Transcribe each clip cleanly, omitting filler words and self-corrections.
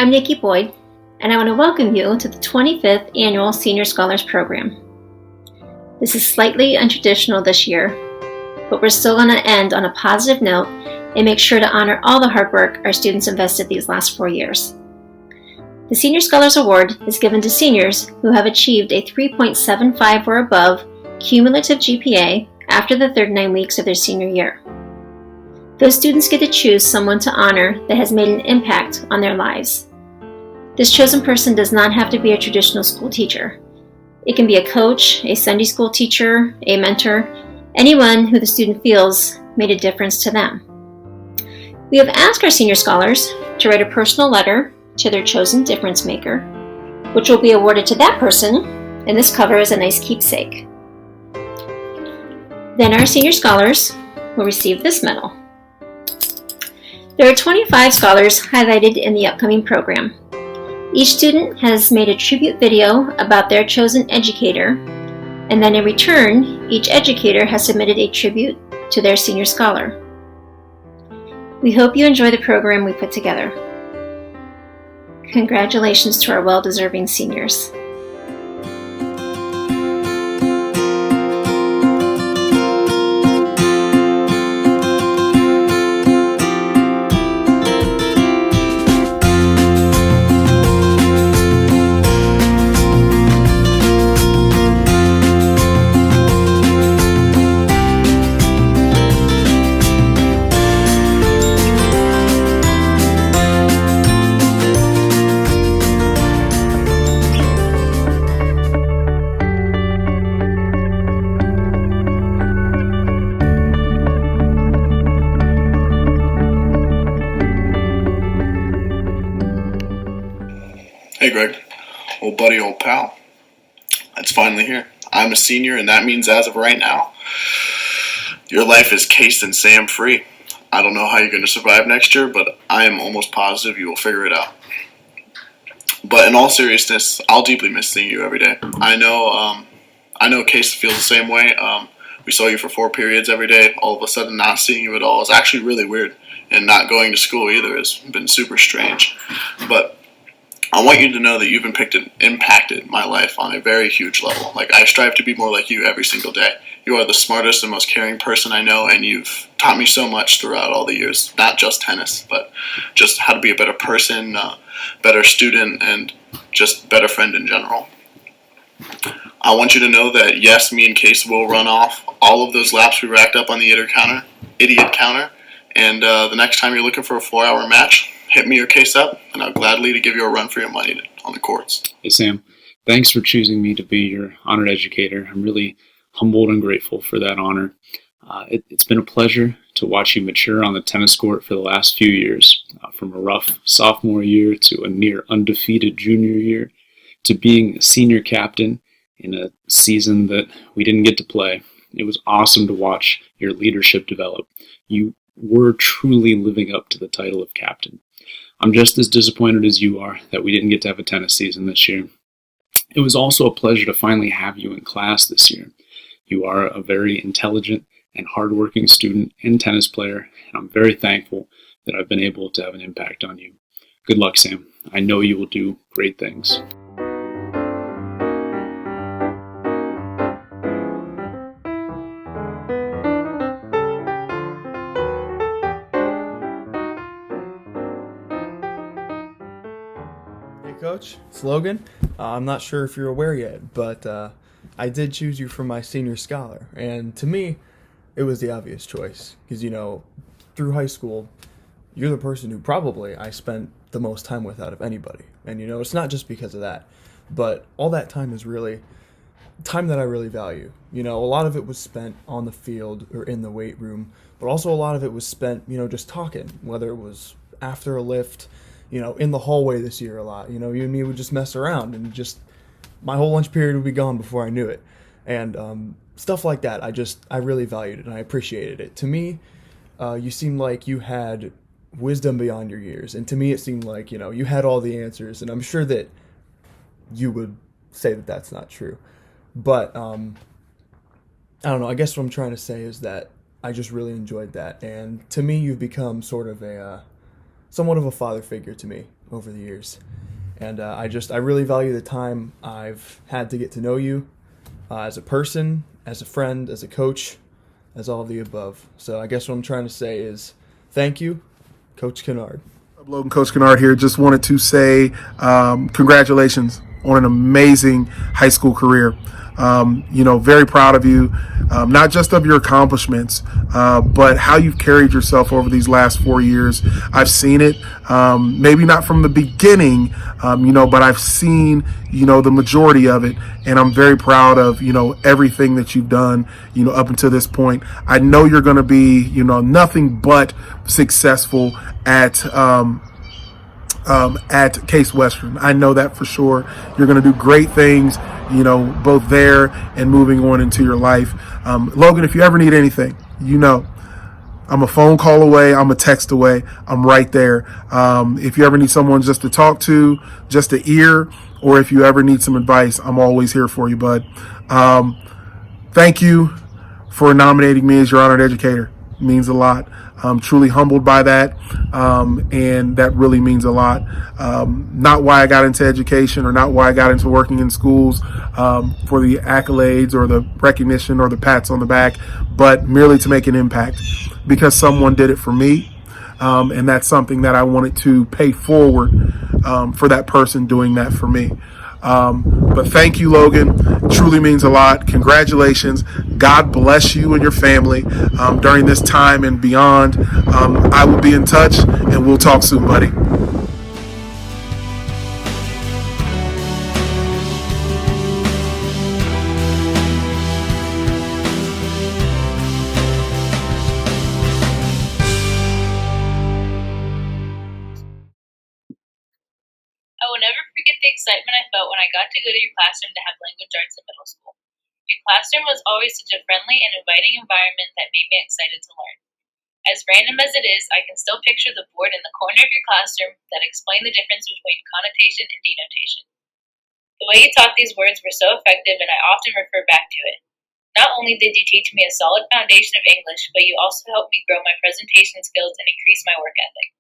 I'm Nikki Boyd, and I want to welcome you to the 25th Annual Senior Scholars Program. This is slightly untraditional this year, but we're still going to end on a positive note and make sure to honor all the hard work our students invested these last 4 years. The Senior Scholars Award is given to seniors who have achieved a 3.75 or above cumulative GPA after the 39 weeks of their senior year. Those students get to choose someone to honor that has made an impact on their lives. This chosen person does not have to be a traditional school teacher. It can be a coach, a Sunday school teacher, a mentor, anyone who the student feels made a difference to them. We have asked our senior scholars to write a personal letter to their chosen difference maker, which will be awarded to that person, and this cover is a nice keepsake. Then our senior scholars will receive this medal. There are 25 scholars highlighted in the upcoming program. Each student has made a tribute video about their chosen educator, and then in return, each educator has submitted a tribute to their senior scholar. We hope you enjoy the program we put together. Congratulations to our well-deserving seniors. Hey Greg, old buddy, old pal. It's finally here. I'm a senior, and that means as of right now, your life is Case and Sam free. I don't know how you're going to survive next year, but I am almost positive you will figure it out. But in all seriousness, I'll deeply miss seeing you every day. I know Case feels the same way. We saw you for 4 periods every day. All of a sudden, not seeing you at all is actually really weird, and not going to school either has been super strange. But I want you to know that you've impacted my life on a very huge level. Like, I strive to be more like you every single day. You are the smartest and most caring person I know, and you've taught me so much throughout all the years. Not just tennis, but just how to be a better person, better student, and just better friend in general. I want you to know that, yes, me and Case will run off all of those laps we racked up on the idiot counter, and the next time you're looking for a 4-hour match, hit me or Case up, and I'll gladly to give you a run for your money on the courts. Hey Sam, thanks for choosing me to be your honored educator. I'm really humbled and grateful for that honor. It's been a pleasure to watch you mature on the tennis court for the last few years, from a rough sophomore year to a near undefeated junior year, to being a senior captain in a season that we didn't get to play. It was awesome to watch your leadership develop. You were truly living up to the title of captain. I'm just as disappointed as you are that we didn't get to have a tennis season this year. It was also a pleasure to finally have you in class this year. You are a very intelligent and hardworking student and tennis player, and I'm very thankful that I've been able to have an impact on you. Good luck, Sam. I know you will do great things. Coach, slogan. I'm not sure if you're aware yet, but I did choose you for my senior scholar, and to me, it was the obvious choice because, through high school, you're the person who probably I spent the most time with out of anybody, and it's not just because of that, but all that time is really time that I really value. A lot of it was spent on the field or in the weight room, but also a lot of it was spent, just talking, whether it was after a lift, in the hallway this year a lot. You and me would just mess around, and just my whole lunch period would be gone before I knew it. And stuff like that, I really valued it, and I appreciated it. To me, you seemed like you had wisdom beyond your years, and to me it seemed like, you had all the answers, and I'm sure that you would say that that's not true. But, I don't know, I guess what I'm trying to say is that I just really enjoyed that, and to me you've become sort of somewhat of a father figure to me over the years. And I really value the time I've had to get to know you as a person, as a friend, as a coach, as all of the above. So I guess what I'm trying to say is thank you, Coach Kennard. Logan, Coach Kennard here. Just wanted to say congratulations on an amazing high school career. Very proud of you, not just of your accomplishments, but how you've carried yourself over these last 4 years. I've seen it, maybe not from the beginning, but I've seen, the majority of it. And I'm very proud of, everything that you've done, up until this point. I know you're going to be, nothing but successful at Case Western. I know that for sure. You're going to do great things, both there and moving on into your life. Logan, if you ever need anything, I'm a phone call away. I'm a text away. I'm right there. If you ever need someone just to talk to, just to ear, or if you ever need some advice, I'm always here for you, bud. Thank you for nominating me as your honored educator. It means a lot. I'm truly humbled by that, and that really means a lot. Not why I got into education or not why I got into working in schools for the accolades or the recognition or the pats on the back, but merely to make an impact because someone did it for me, and that's something that I wanted to pay forward for that person doing that for me. But thank you, Logan. It truly means a lot. Congratulations. God bless you and your family during this time and beyond. I will be in touch, and we'll talk soon, buddy. I will never forget the excitement I felt when I got to go to your classroom to have language arts in middle school. Your classroom was always such a friendly and inviting environment that made me excited to learn. As random as it is, I can still picture the board in the corner of your classroom that explained the difference between connotation and denotation. The way you taught these words were so effective, and I often refer back to it. Not only did you teach me a solid foundation of English, but you also helped me grow my presentation skills and increase my work ethic.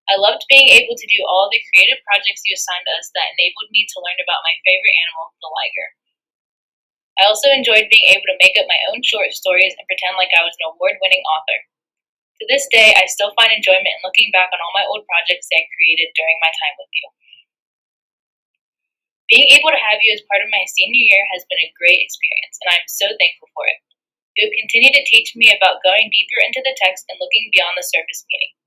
I loved being able to do all the creative projects you assigned us that enabled me to learn about my favorite animal, the liger. I also enjoyed being able to make up my own short stories and pretend like I was an award-winning author. To this day, I still find enjoyment in looking back on all my old projects that I created during my time with you. Being able to have you as part of my senior year has been a great experience, and I am so thankful for it. You have continued to teach me about going deeper into the text and looking beyond the surface meaning.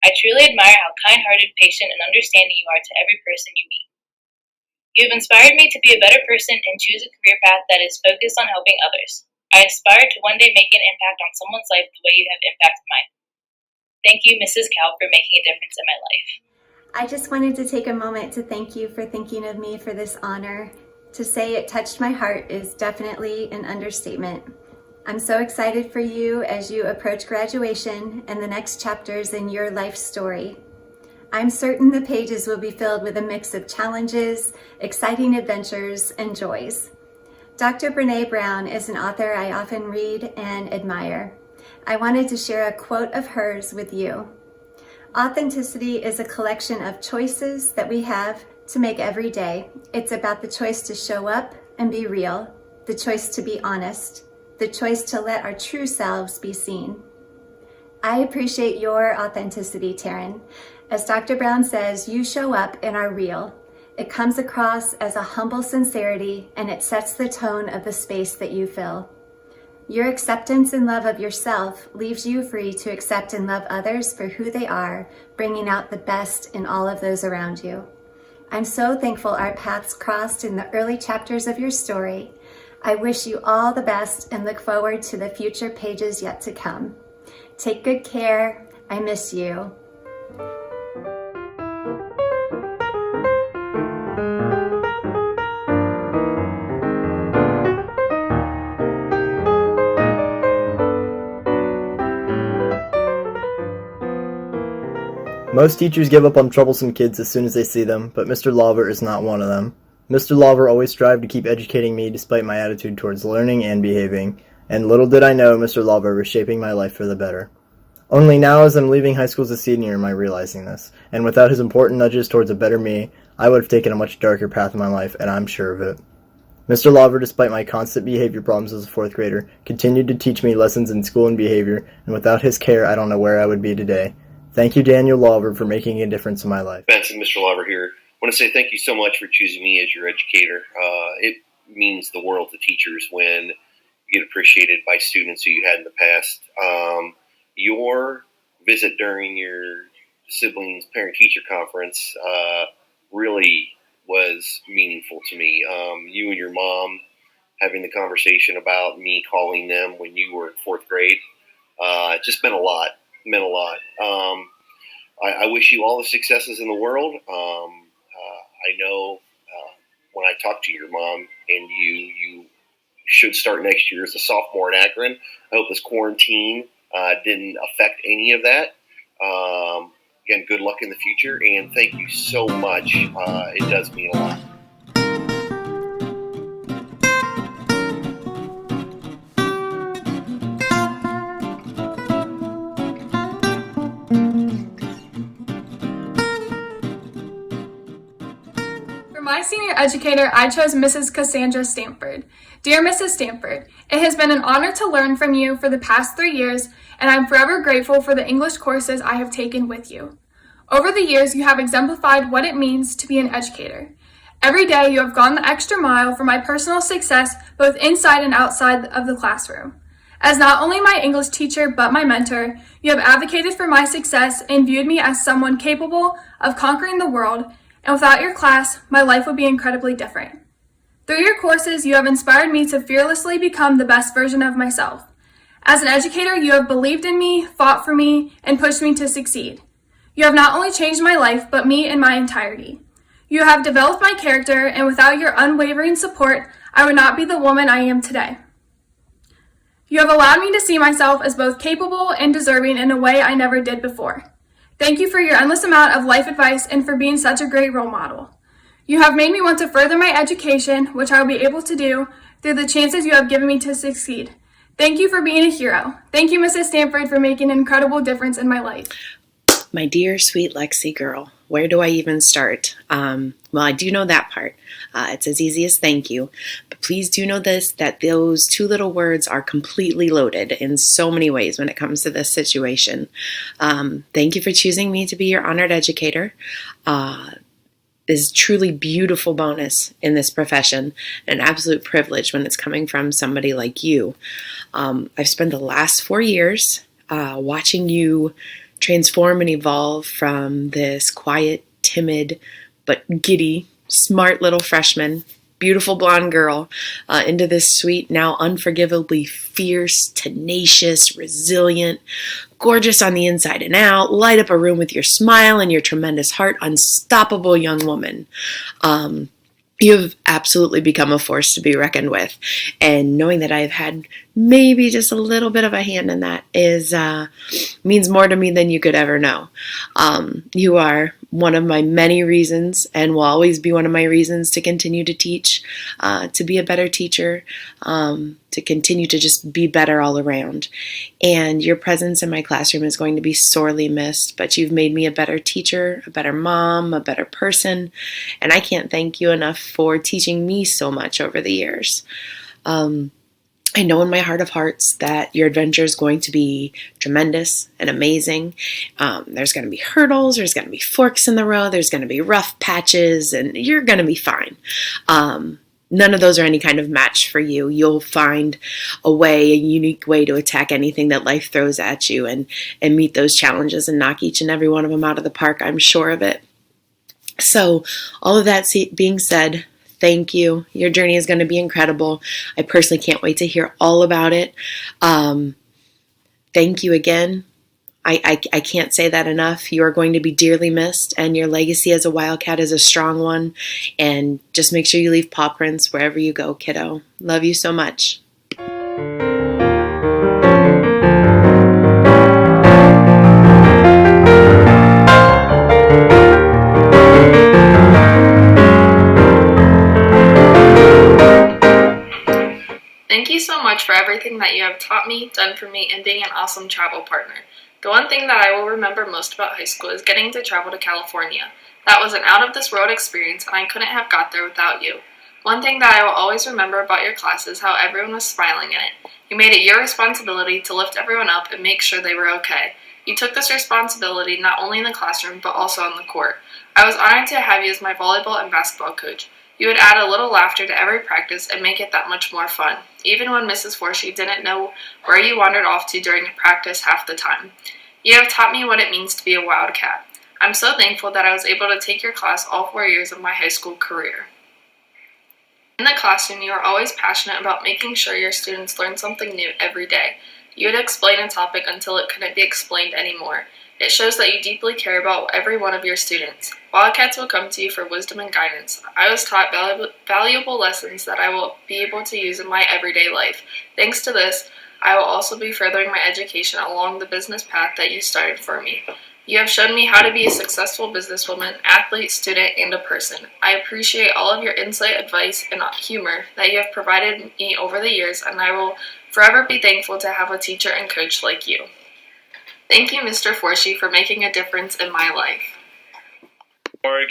I truly admire how kind-hearted, patient, and understanding you are to every person you meet. You have inspired me to be a better person and choose a career path that is focused on helping others. I aspire to one day make an impact on someone's life the way you have impacted mine. Thank you, Mrs. Cal, for making a difference in my life. I just wanted to take a moment to thank you for thinking of me for this honor. To say it touched my heart is definitely an understatement. I'm so excited for you as you approach graduation and the next chapters in your life story. I'm certain the pages will be filled with a mix of challenges, exciting adventures, and joys. Dr. Brené Brown is an author I often read and admire. I wanted to share a quote of hers with you. Authenticity is a collection of choices that we have to make every day. It's about the choice to show up and be real, the choice to be honest, the choice to let our true selves be seen. I appreciate your authenticity, Taryn. As Dr. Brown says, you show up and are real. It comes across as a humble sincerity, and it sets the tone of the space that you fill. Your acceptance and love of yourself leaves you free to accept and love others for who they are, bringing out the best in all of those around you. I'm so thankful our paths crossed in the early chapters of your story. I wish you all the best and look forward to the future pages yet to come. Take good care. I miss you. Most teachers give up on troublesome kids as soon as they see them, but Mr. Lawver is not one of them. Mr. Lawver always strived to keep educating me despite my attitude towards learning and behaving, and little did I know Mr. Lawver was shaping my life for the better. Only now as I'm leaving high school as a senior am I realizing this, and without his important nudges towards a better me, I would have taken a much darker path in my life, and I'm sure of it. Mr. Lawver, despite my constant behavior problems as a 4th grader, continued to teach me lessons in school and behavior, and without his care, I don't know where I would be today. Thank you, Daniel Lawver, for making a difference in my life. Benson, Mr. Lawver here. I want to say thank you so much for choosing me as your educator. It means the world to teachers when you get appreciated by students who you had in the past. Your visit during your siblings parent-teacher conference really was meaningful to me. You and your mom having the conversation about me calling them when you were in 4th grade, it just meant a lot. I wish you all the successes in the world. I know when I talked to your mom and you should start next year as a sophomore at Akron. I hope this quarantine didn't affect any of that. Again, good luck in the future, and thank you so much. It does mean a lot. For my senior educator, I chose Mrs. Cassandra Stanford. Dear Mrs. Stanford, it has been an honor to learn from you for the past 3 years, and I'm forever grateful for the English courses I have taken with you. Over the years, you have exemplified what it means to be an educator. Every day, you have gone the extra mile for my personal success, both inside and outside of the classroom. As not only my English teacher, but my mentor, you have advocated for my success and viewed me as someone capable of conquering the world, and without your class, my life would be incredibly different. Through your courses, you have inspired me to fearlessly become the best version of myself. As an educator, you have believed in me, fought for me, and pushed me to succeed. You have not only changed my life, but me in my entirety. You have developed my character, and without your unwavering support, I would not be the woman I am today. You have allowed me to see myself as both capable and deserving in a way I never did before. Thank you for your endless amount of life advice and for being such a great role model. You have made me want to further my education, which I will be able to do through the chances you have given me to succeed. Thank you for being a hero. Thank you, Mrs. Stanford, for making an incredible difference in my life. My dear, sweet Lexi girl, where do I even start? Well, I do know that part. It's as easy as thank you. But please do know this, that those 2 little words are completely loaded in so many ways when it comes to this situation. Thank you for choosing me to be your honored educator. This is truly beautiful bonus in this profession, an absolute privilege when it's coming from somebody like you. I've spent the last 4 years watching you transform and evolve from this quiet, timid, but giddy, smart little freshman, beautiful blonde girl, into this sweet, now unforgivably fierce, tenacious, resilient, gorgeous on the inside and out, light up a room with your smile and your tremendous heart, unstoppable young woman. You have absolutely become a force to be reckoned with. And knowing that I've had maybe just a little bit of a hand in that means more to me than you could ever know. You are one of my many reasons and will always be one of my reasons to continue to teach, to be a better teacher, to continue to just be better all around. And your presence in my classroom is going to be sorely missed, but you've made me a better teacher, a better mom, a better person, and I can't thank you enough for teaching me so much over the years. I know in my heart of hearts that your adventure is going to be tremendous and amazing. There's going to be hurdles, there's going to be forks in the road, there's going to be rough patches, and you're going to be fine. None of those are any kind of match for you. You'll find a way, a unique way to attack anything that life throws at you and meet those challenges and knock each and every one of them out of the park. I'm sure of it. So all of that being said, thank you. Your journey is going to be incredible. I personally can't wait to hear all about it. Thank you again. I can't say that enough. You are going to be dearly missed, and your legacy as a Wildcat is a strong one. And just make sure you leave paw prints wherever you go, kiddo. Love you so much. Thank you so much for everything that you have taught me, done for me, and being an awesome travel partner. The one thing that I will remember most about high school is getting to travel to California. That was an out-of-this-world experience, and I couldn't have got there without you. One thing that I will always remember about your class is how everyone was smiling in it. You made it your responsibility to lift everyone up and make sure they were okay. You took this responsibility not only in the classroom, but also on the court. I was honored to have you as my volleyball and basketball coach. You would add a little laughter to every practice and make it that much more fun, even when Mrs. Forshee didn't know where you wandered off to during practice half the time. You have taught me what it means to be a wildcat. I'm so thankful that I was able to take your class all 4 years of my high school career. In the classroom, you are always passionate about making sure your students learn something new every day. You would explain a topic until it couldn't be explained anymore. It shows that you deeply care about every one of your students. Wildcats will come to you for wisdom and guidance. I was taught valuable lessons that I will be able to use in my everyday life. Thanks to this, I will also be furthering my education along the business path that you started for me. You have shown me how to be a successful businesswoman, athlete, student, and a person. I appreciate all of your insight, advice, and humor that you have provided me over the years, and I will forever be thankful to have a teacher and coach like you. Thank you, Mr. Forshee, for making a difference in my life.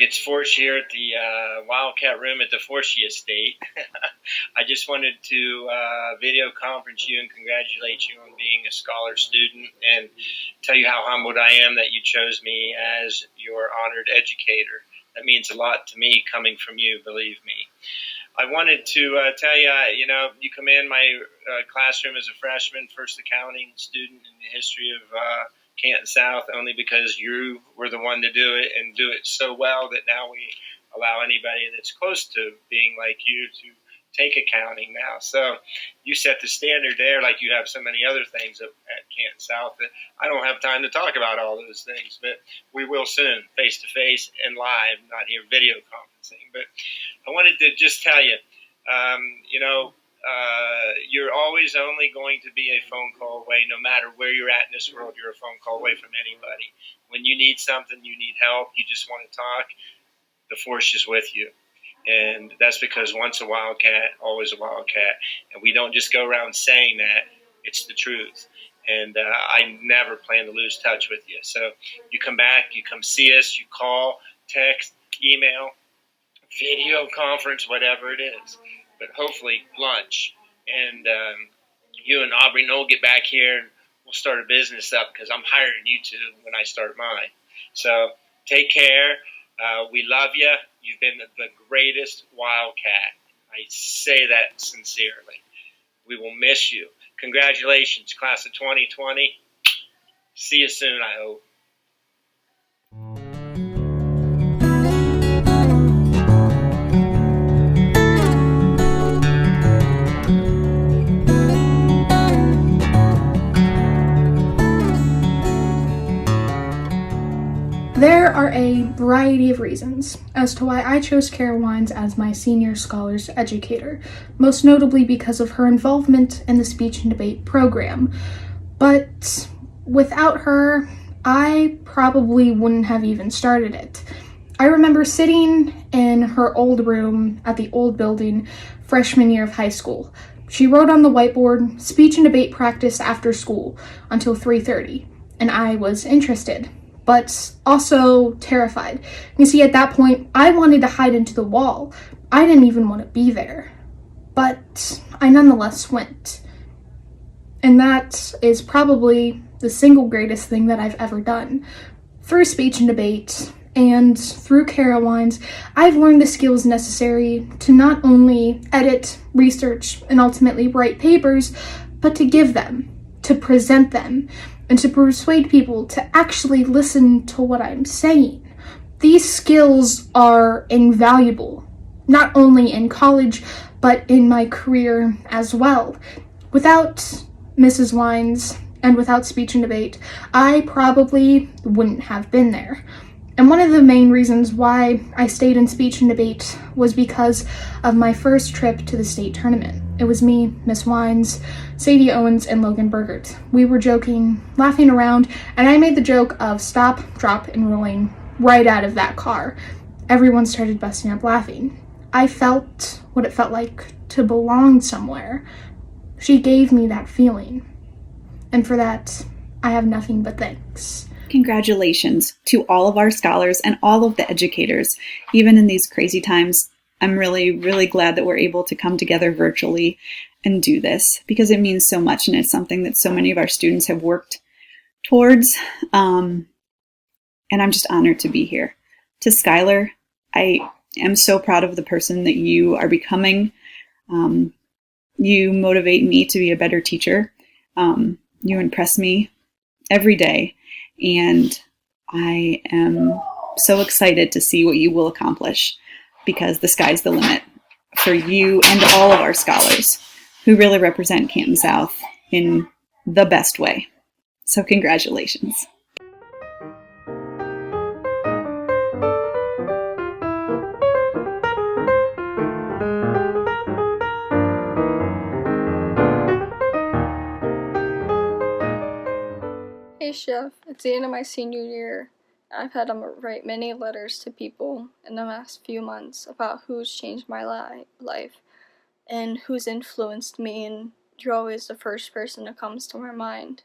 It's Forsh here at the Wildcat Room at the Forshee Estate. I just wanted to video conference you and congratulate you on being a scholar student and tell you how humbled I am that you chose me as your honored educator. That means a lot to me coming from you, believe me. I wanted to tell you, you come in my classroom as a freshman, first accounting student in the history of Canton South, only because you were the one to do it and do it so well that now we allow anybody that's close to being like you to take accounting now. So you set the standard there, like you have so many other things at Canton South that I don't have time to talk about all those things, but we will soon, face-to-face and live, not here video conferencing. But I wanted to just tell you, you're always only going to be a phone call away. No matter where you're at in this world, you're a phone call away from anybody. When you need something, you need help, you just want to talk, the Force is with you. And that's because once a Wildcat, always a Wildcat. And we don't just go around saying that. It's the truth. And I never plan to lose touch with you. So you come back, you come see us, you call, text, email, video conference, whatever it is. But hopefully lunch. And you and Aubrey Noel get back here and we'll start a business up because I'm hiring you two when I start mine. So take care. We love you. You've been the greatest Wildcat. I say that sincerely. We will miss you. Congratulations, class of 2020. See you soon, I hope. There are a variety of reasons as to why I chose Kara Wines as my senior scholars educator, most notably because of her involvement in the speech and debate program. But without her, I probably wouldn't have even started it. I remember sitting in her old room at the old building freshman year of high school. She wrote on the whiteboard, speech and debate practice after school until 3:30, and I was interested, but also terrified. You see, at that point, I wanted to hide into the wall. I didn't even want to be there. But I nonetheless went. And that is probably the single greatest thing that I've ever done. Through speech and debate, and through Kara Wines, I've learned the skills necessary to not only edit, research, and ultimately write papers, but to give them, to present them, and to persuade people to actually listen to what I'm saying. These skills are invaluable, not only in college, but in my career as well. Without Mrs. Wines and without speech and debate, I probably wouldn't have been there. And one of the main reasons why I stayed in speech and debate was because of my first trip to the state tournament. It was me, Miss Wines, Sadie Owens, and Logan Burgert. We were joking, laughing around, and I made the joke of stop, drop, and rolling right out of that car. Everyone started busting up laughing. I felt what it felt like to belong somewhere. She gave me that feeling. And for that, I have nothing but thanks. Congratulations to all of our scholars and all of the educators. Even in these crazy times, I'm really, really glad that we're able to come together virtually and do this because it means so much and it's something that so many of our students have worked towards. And I'm just honored to be here. To Skylar, I am so proud of the person that you are becoming. You motivate me to be a better teacher. You impress me every day. And I am so excited to see what you will accomplish because the sky's the limit for you and all of our scholars who really represent Canton South in the best way. So congratulations. Hey Chef, it's the end of my senior year. I've had to write many letters to people in the last few months about who's changed my life and who's influenced me, and you're always the first person that comes to my mind.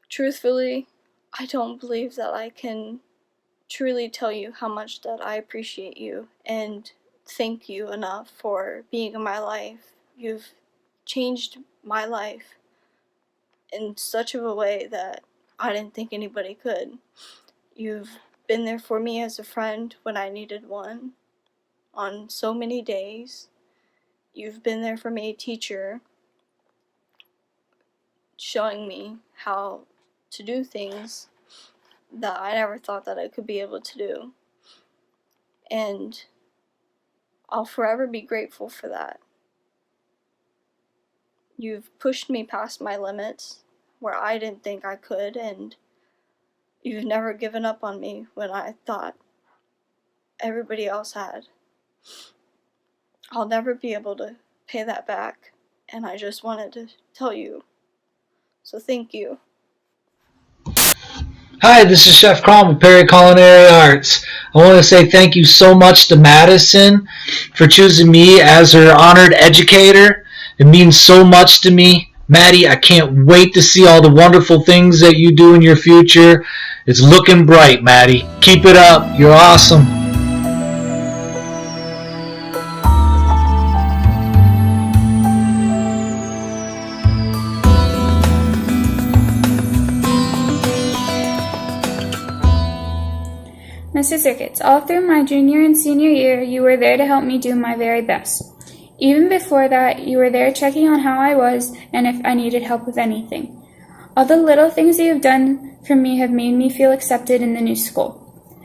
Truthfully, I don't believe that I can truly tell you how much that I appreciate you and thank you enough for being in my life. You've changed my life in such of a way that I didn't think anybody could. You've been there for me as a friend when I needed one on so many days. You've been there for me, teacher, showing me how to do things that I never thought that I could be able to do. And I'll forever be grateful for that. You've pushed me past my limits where I didn't think I could, and you've never given up on me when I thought everybody else had. I'll never be able to pay that back, and I just wanted to tell you. So thank you. Hi, this is Chef Crom with Perry Culinary Arts. I want to say thank you so much to Madison for choosing me as her honored educator. It means so much to me. Maddie, I can't wait to see all the wonderful things that you do in your future. It's looking bright, Maddie. Keep it up. You're awesome. Mrs. Ricketts, all through my junior and senior year, you were there to help me do my very best. Even before that, you were there checking on how I was and if I needed help with anything. All the little things you have done for me have made me feel accepted in the new school.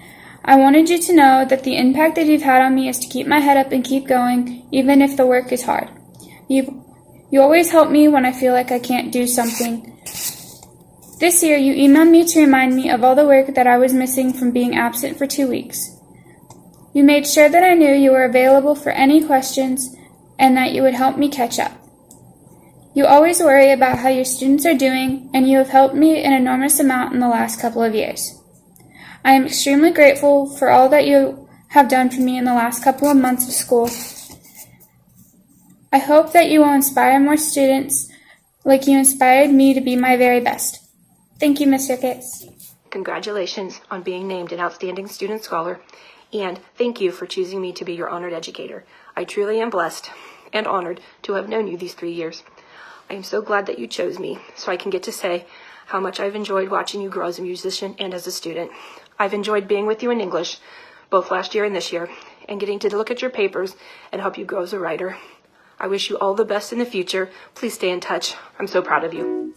I wanted you to know that the impact that you've had on me is to keep my head up and keep going, even if the work is hard. You always help me when I feel like I can't do something. This year, you emailed me to remind me of all the work that I was missing from being absent for 2 weeks. You made sure that I knew you were available for any questions and that you would help me catch up. You always worry about how your students are doing, and you have helped me an enormous amount in the last couple of years. I am extremely grateful for all that you have done for me in the last couple of months of school. I hope that you will inspire more students like you inspired me to be my very best. Thank you, Ms. Ricketts. Congratulations on being named an Outstanding Student Scholar, and thank you for choosing me to be your honored educator. I truly am blessed and honored to have known you these 3 years. I am so glad that you chose me so I can get to say how much I've enjoyed watching you grow as a musician and as a student. I've enjoyed being with you in English, both last year and this year, and getting to look at your papers and help you grow as a writer. I wish you all the best in the future. Please stay in touch. I'm so proud of you.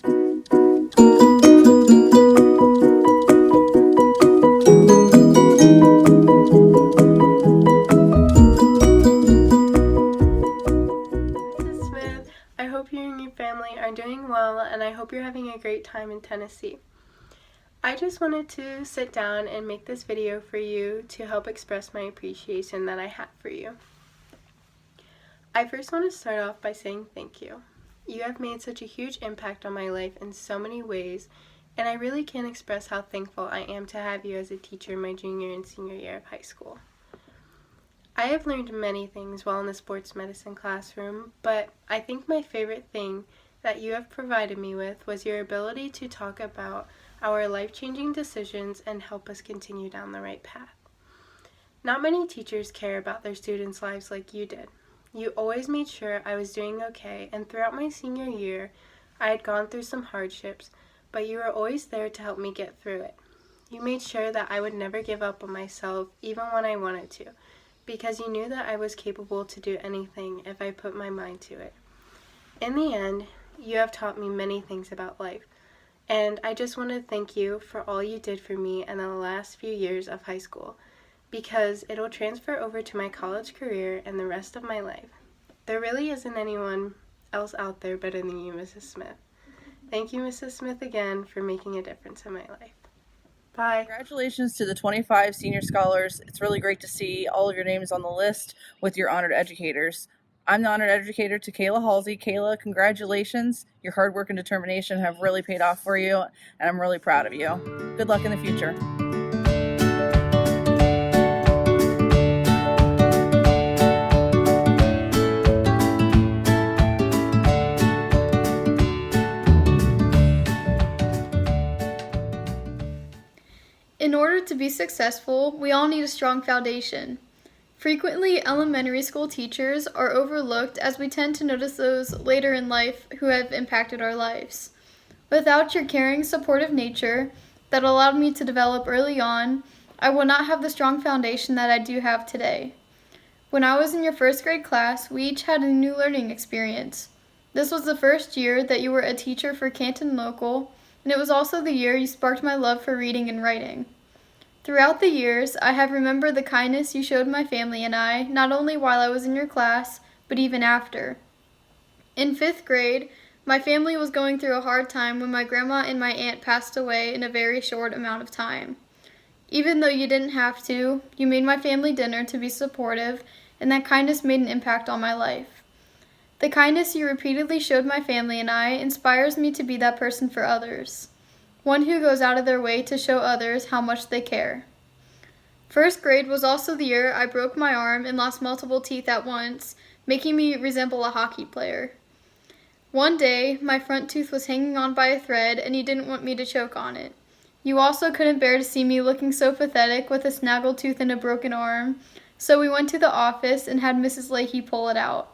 I hope you and your family are doing well, and I hope you're having a great time in Tennessee. I just wanted to sit down and make this video for you to help express my appreciation that I have for you. I first want to start off by saying thank you. You have made such a huge impact on my life in so many ways, and I really can't express how thankful I am to have you as a teacher in my junior and senior year of high school. I have learned many things while in the sports medicine classroom, but I think my favorite thing that you have provided me with was your ability to talk about our life-changing decisions and help us continue down the right path. Not many teachers care about their students' lives like you did. You always made sure I was doing okay, and throughout my senior year, I had gone through some hardships, but you were always there to help me get through it. You made sure that I would never give up on myself, even when I wanted to, because you knew that I was capable to do anything if I put my mind to it. In the end, you have taught me many things about life, and I just want to thank you for all you did for me in the last few years of high school, because it'll transfer over to my college career and the rest of my life. There really isn't anyone else out there better than you, Mrs. Smith. Thank you, Mrs. Smith, again for making a difference in my life. Bye. Congratulations to the 25 senior scholars. It's really great to see all of your names on the list with your honored educators. I'm the honored educator to Kayla Halsey. Kayla, congratulations. Your hard work and determination have really paid off for you, and I'm really proud of you. Good luck in the future. In order to be successful, we all need a strong foundation. Frequently, elementary school teachers are overlooked as we tend to notice those later in life who have impacted our lives. Without your caring, supportive nature that allowed me to develop early on, I would not have the strong foundation that I do have today. When I was in your first grade class, we each had a new learning experience. This was the first year that you were a teacher for Canton Local, and it was also the year you sparked my love for reading and writing. Throughout the years, I have remembered the kindness you showed my family and I, not only while I was in your class, but even after. In 5th grade, my family was going through a hard time when my grandma and my aunt passed away in a very short amount of time. Even though you didn't have to, you made my family dinner to be supportive, and that kindness made an impact on my life. The kindness you repeatedly showed my family and I inspires me to be that person for others. One who goes out of their way to show others how much they care. 1st grade was also the year I broke my arm and lost multiple teeth at once, making me resemble a hockey player. One day, my front tooth was hanging on by a thread and you didn't want me to choke on it. You also couldn't bear to see me looking so pathetic with a snaggled tooth and a broken arm, so we went to the office and had Mrs. Leahy pull it out.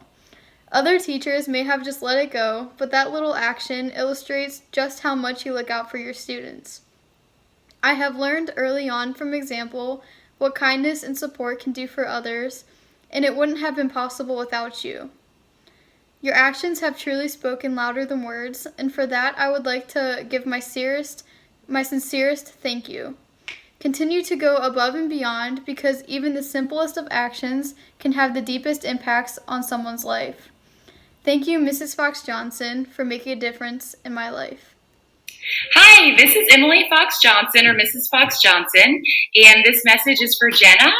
Other teachers may have just let it go, but that little action illustrates just how much you look out for your students. I have learned early on from example what kindness and support can do for others, and it wouldn't have been possible without you. Your actions have truly spoken louder than words, and for that I would like to give my sincerest thank you. Continue to go above and beyond, because even the simplest of actions can have the deepest impacts on someone's life. Thank you, Mrs. Fox Johnson, for making a difference in my life. Hi, this is Emily Fox Johnson, or Mrs. Fox Johnson, and this message is for Jenna.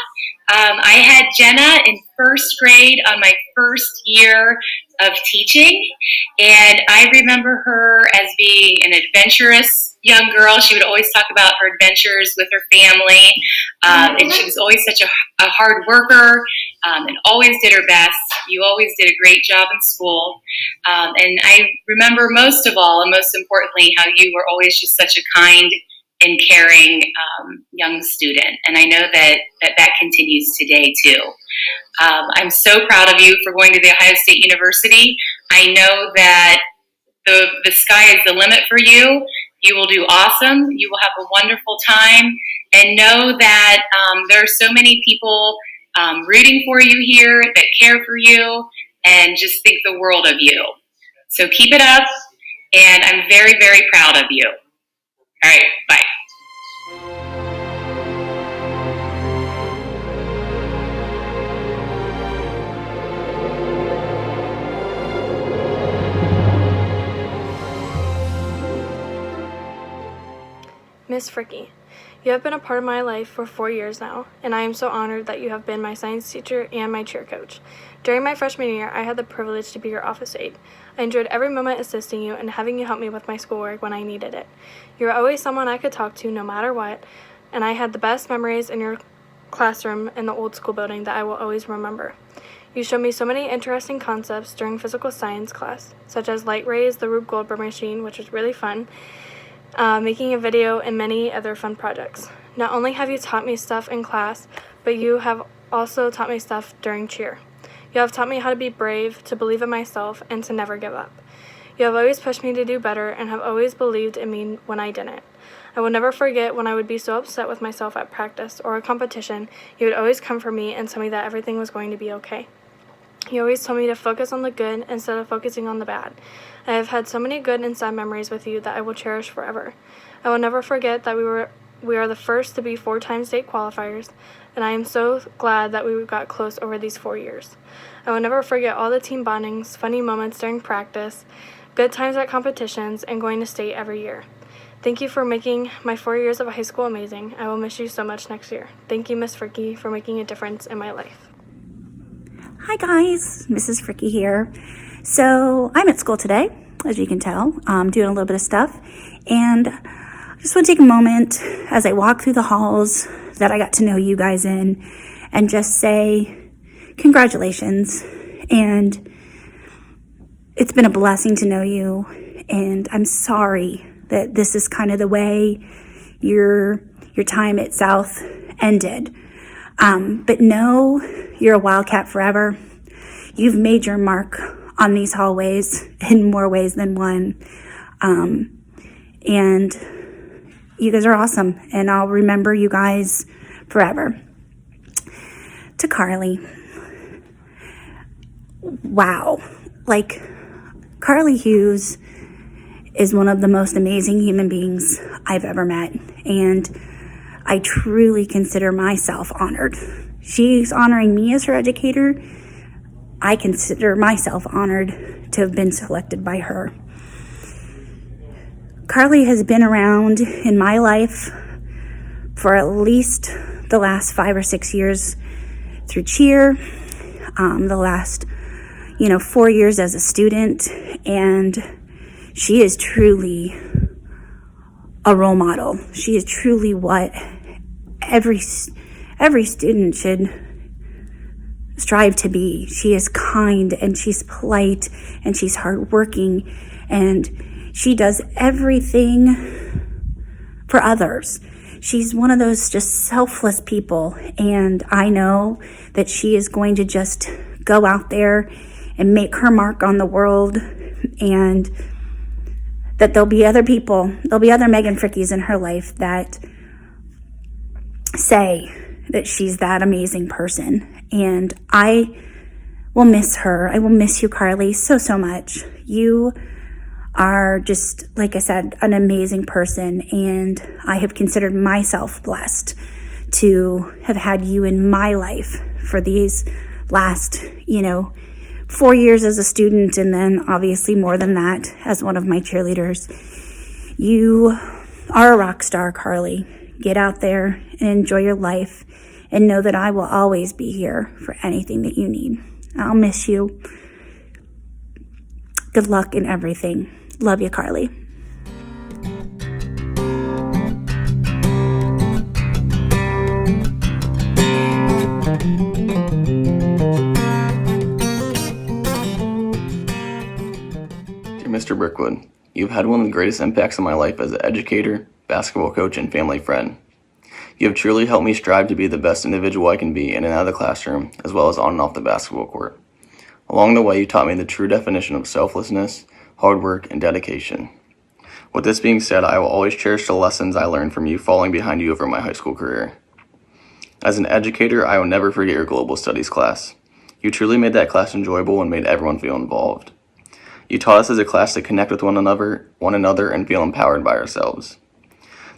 I had Jenna in 1st grade on my first year of teaching, and I remember her as being an adventurous young girl. She would always talk about her adventures with her family, and she was always such a hard worker, and always did her best. You always did a great job in school, and I remember most of all, and most importantly, how you were always just such a kind and caring young student, and I know that continues today too. I'm so proud of you for going to The Ohio State University. I know that the sky is the limit for you. You will do awesome. You will have a wonderful time, and know that there are so many people rooting for you here that care for you and just think the world of you. So keep it up, and I'm very, very proud of you. All right, bye. Miss Fricky, you have been a part of my life for 4 years now, and I am so honored that you have been my science teacher and my cheer coach. During my freshman year, I had the privilege to be your office aide. I enjoyed every moment assisting you and having you help me with my schoolwork when I needed it. You were always someone I could talk to no matter what, and I had the best memories in your classroom in the old school building that I will always remember. You showed me so many interesting concepts during physical science class, such as light rays, the Rube Goldberg machine, which was really fun, making a video, and many other fun projects. Not only have you taught me stuff in class, but you have also taught me stuff during cheer. You have taught me how to be brave, to believe in myself, and to never give up. You have always pushed me to do better and have always believed in me when I didn't. I will never forget when I would be so upset with myself at practice or a competition, you would always come for me and tell me that everything was going to be okay. You always told me to focus on the good instead of focusing on the bad. I have had so many good and sad memories with you that I will cherish forever. I will never forget that we are the first to be 4-time state qualifiers, and I am so glad that we got close over these 4 years. I will never forget all the team bondings, funny moments during practice, good times at competitions, and going to state every year. Thank you for making my 4 years of high school amazing. I will miss you so much next year. Thank you, Miss Fricky, for making a difference in my life. Hi guys, Mrs. Fricky here. So I'm at school today, as you can tell. I'm doing a little bit of stuff, and I just want to take a moment as I walk through the halls that I got to know you guys in and just say congratulations. And it's been a blessing to know you, and I'm sorry that this is kind of the way your time at South ended. But no, you're a Wildcat forever. You've made your mark on these hallways in more ways than one. And you guys are awesome, and I'll remember you guys forever. To Karlie. Wow. Like, Karlie Hughes is one of the most amazing human beings I've ever met, and I truly consider myself honored. She's honoring me as her educator. I consider myself honored to have been selected by her. Karlie has been around in my life for at least the last 5 or 6 years through cheer, the last 4 years as a student, and she is truly a role model. She is truly what every student should strive to be. She is kind, and she's polite, and she's hardworking, and she does everything for others. She's one of those just selfless people, and I know that she is going to just go out there and make her mark on the world, and that there'll be other Megan Frickies in her life that say that she's that amazing person. And I will miss her. I will miss you, Karlie, so, so much. You are just, like I said, an amazing person, and I have considered myself blessed to have had you in my life for these last, 4 years as a student, and then obviously more than that as one of my cheerleaders. You are a rock star, Karlie. Get out there and enjoy your life, and know that I will always be here for anything that you need. I'll miss you. Good luck in everything. Love you, Karlie. Mr. Brickwood, you've had one of the greatest impacts on my life as an educator, basketball coach, and family friend. You have truly helped me strive to be the best individual I can be in and out of the classroom, as well as on and off the basketball court. Along the way, you taught me the true definition of selflessness, hard work, and dedication. With this being said, I will always cherish the lessons I learned from you following behind you over my high school career. As an educator, I will never forget your global studies class. You truly made that class enjoyable and made everyone feel involved. You taught us as a class to connect with one another and feel empowered by ourselves.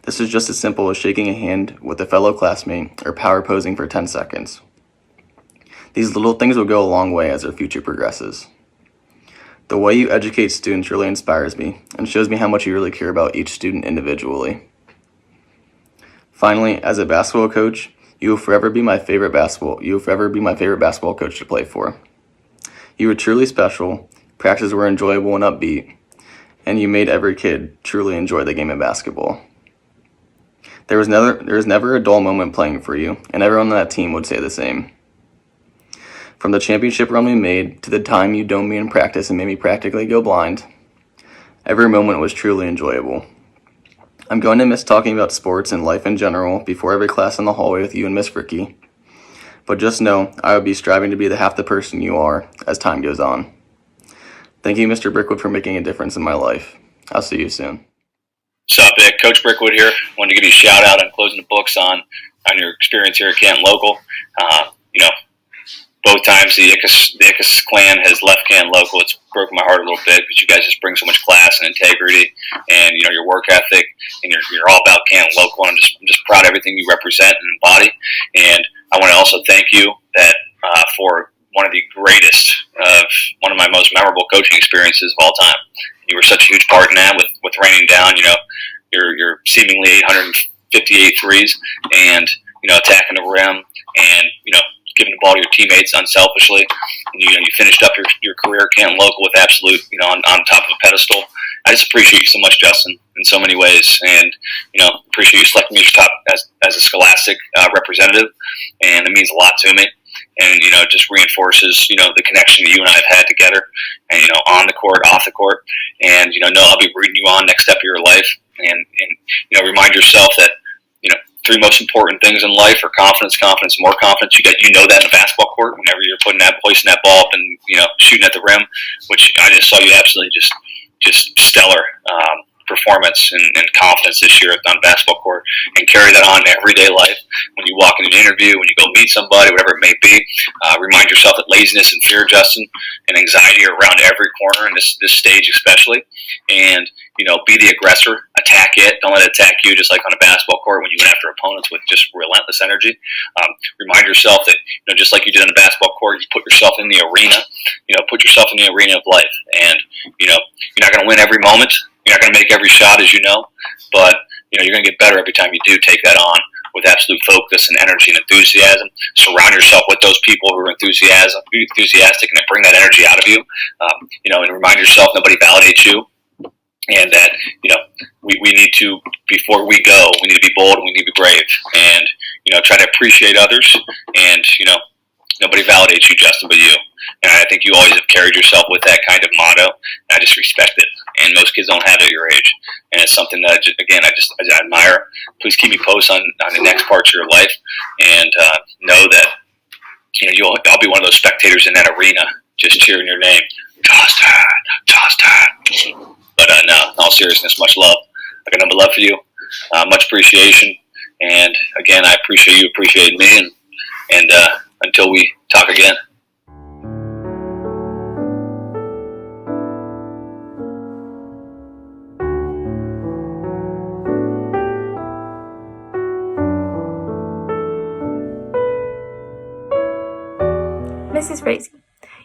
This is just as simple as shaking a hand with a fellow classmate or power posing for 10 seconds. These little things will go a long way as our future progresses. The way you educate students really inspires me and shows me how much you really care about each student individually. Finally, as a basketball coach, you will forever be my favorite basketball coach to play for. You were truly special. Practices were enjoyable and upbeat, and you made every kid truly enjoy the game of basketball. There was never a dull moment playing for you, and everyone on that team would say the same. From the championship run we made to the time you domed me in practice and made me practically go blind, every moment was truly enjoyable. I'm going to miss talking about sports and life in general before every class in the hallway with you and Miss Fricky. But just know, I will be striving to be the half the person you are as time goes on. Thank you, Mr. Brickwood, for making a difference in my life. I'll see you soon. What's up, Vic? Coach Brickwood here. Wanted to give you a shout out on closing the books on your experience here at Canton Local. Both times the Ickes clan has left Canton Local, it's broken my heart a little bit because you guys just bring so much class and integrity, and your work ethic, and you're all about Canton Local. And I'm just proud of everything you represent and embody. And I want to also thank you for one of the greatest, one of my most memorable coaching experiences of all time. You were such a huge part in that with raining down, your seemingly 858 threes, and attacking the rim, and giving the ball to your teammates unselfishly. And, you finished up your career at Canton Local with absolute, on top of a pedestal. I just appreciate you so much, Justin, in so many ways, and appreciate you selecting me as a Scholastic representative, and it means a lot to me. And just reinforces the connection that you and I have had together, and on the court, off the court, and I'll be rooting you on next step of your life, and remind yourself that three most important things in life are confidence, confidence, and more confidence. You know that in a basketball court whenever you're hoisting that ball up and shooting at the rim, which I just saw you absolutely just stellar performance and confidence this year on the basketball court, and carry that on in everyday life. When you walk in an interview, when you go meet somebody, whatever it may be, remind yourself that laziness and fear, Justin, and anxiety are around every corner in this stage especially. And be the aggressor, attack it, don't let it attack you, just like on a basketball court when you went after opponents with just relentless energy. Remind yourself that, just like you did on the basketball court, you put yourself in the arena, put yourself in the arena of life. And, you're not going to win every moment. You're not going to make every shot, as you know, but, you're going to get better every time you do take that on with absolute focus and energy and enthusiasm. Surround yourself with those people who are enthusiastic and bring that energy out of you, and remind yourself nobody validates you. And that, we need to, before we go, we need to be bold and we need to be brave, and, try to appreciate others, and, nobody validates you, Justin, but you. And I think you always have carried yourself with that kind of motto, and I just respect it. And most kids don't have it at your age. And it's something that, I admire. Please keep me posted on the next parts of your life, and know that, I'll be one of those spectators in that arena just cheering your name. Justin. But no, in all seriousness, much love. I got nothing but love for you, much appreciation, and again, I appreciate you appreciating me, and until we talk again. Mrs. Frazee,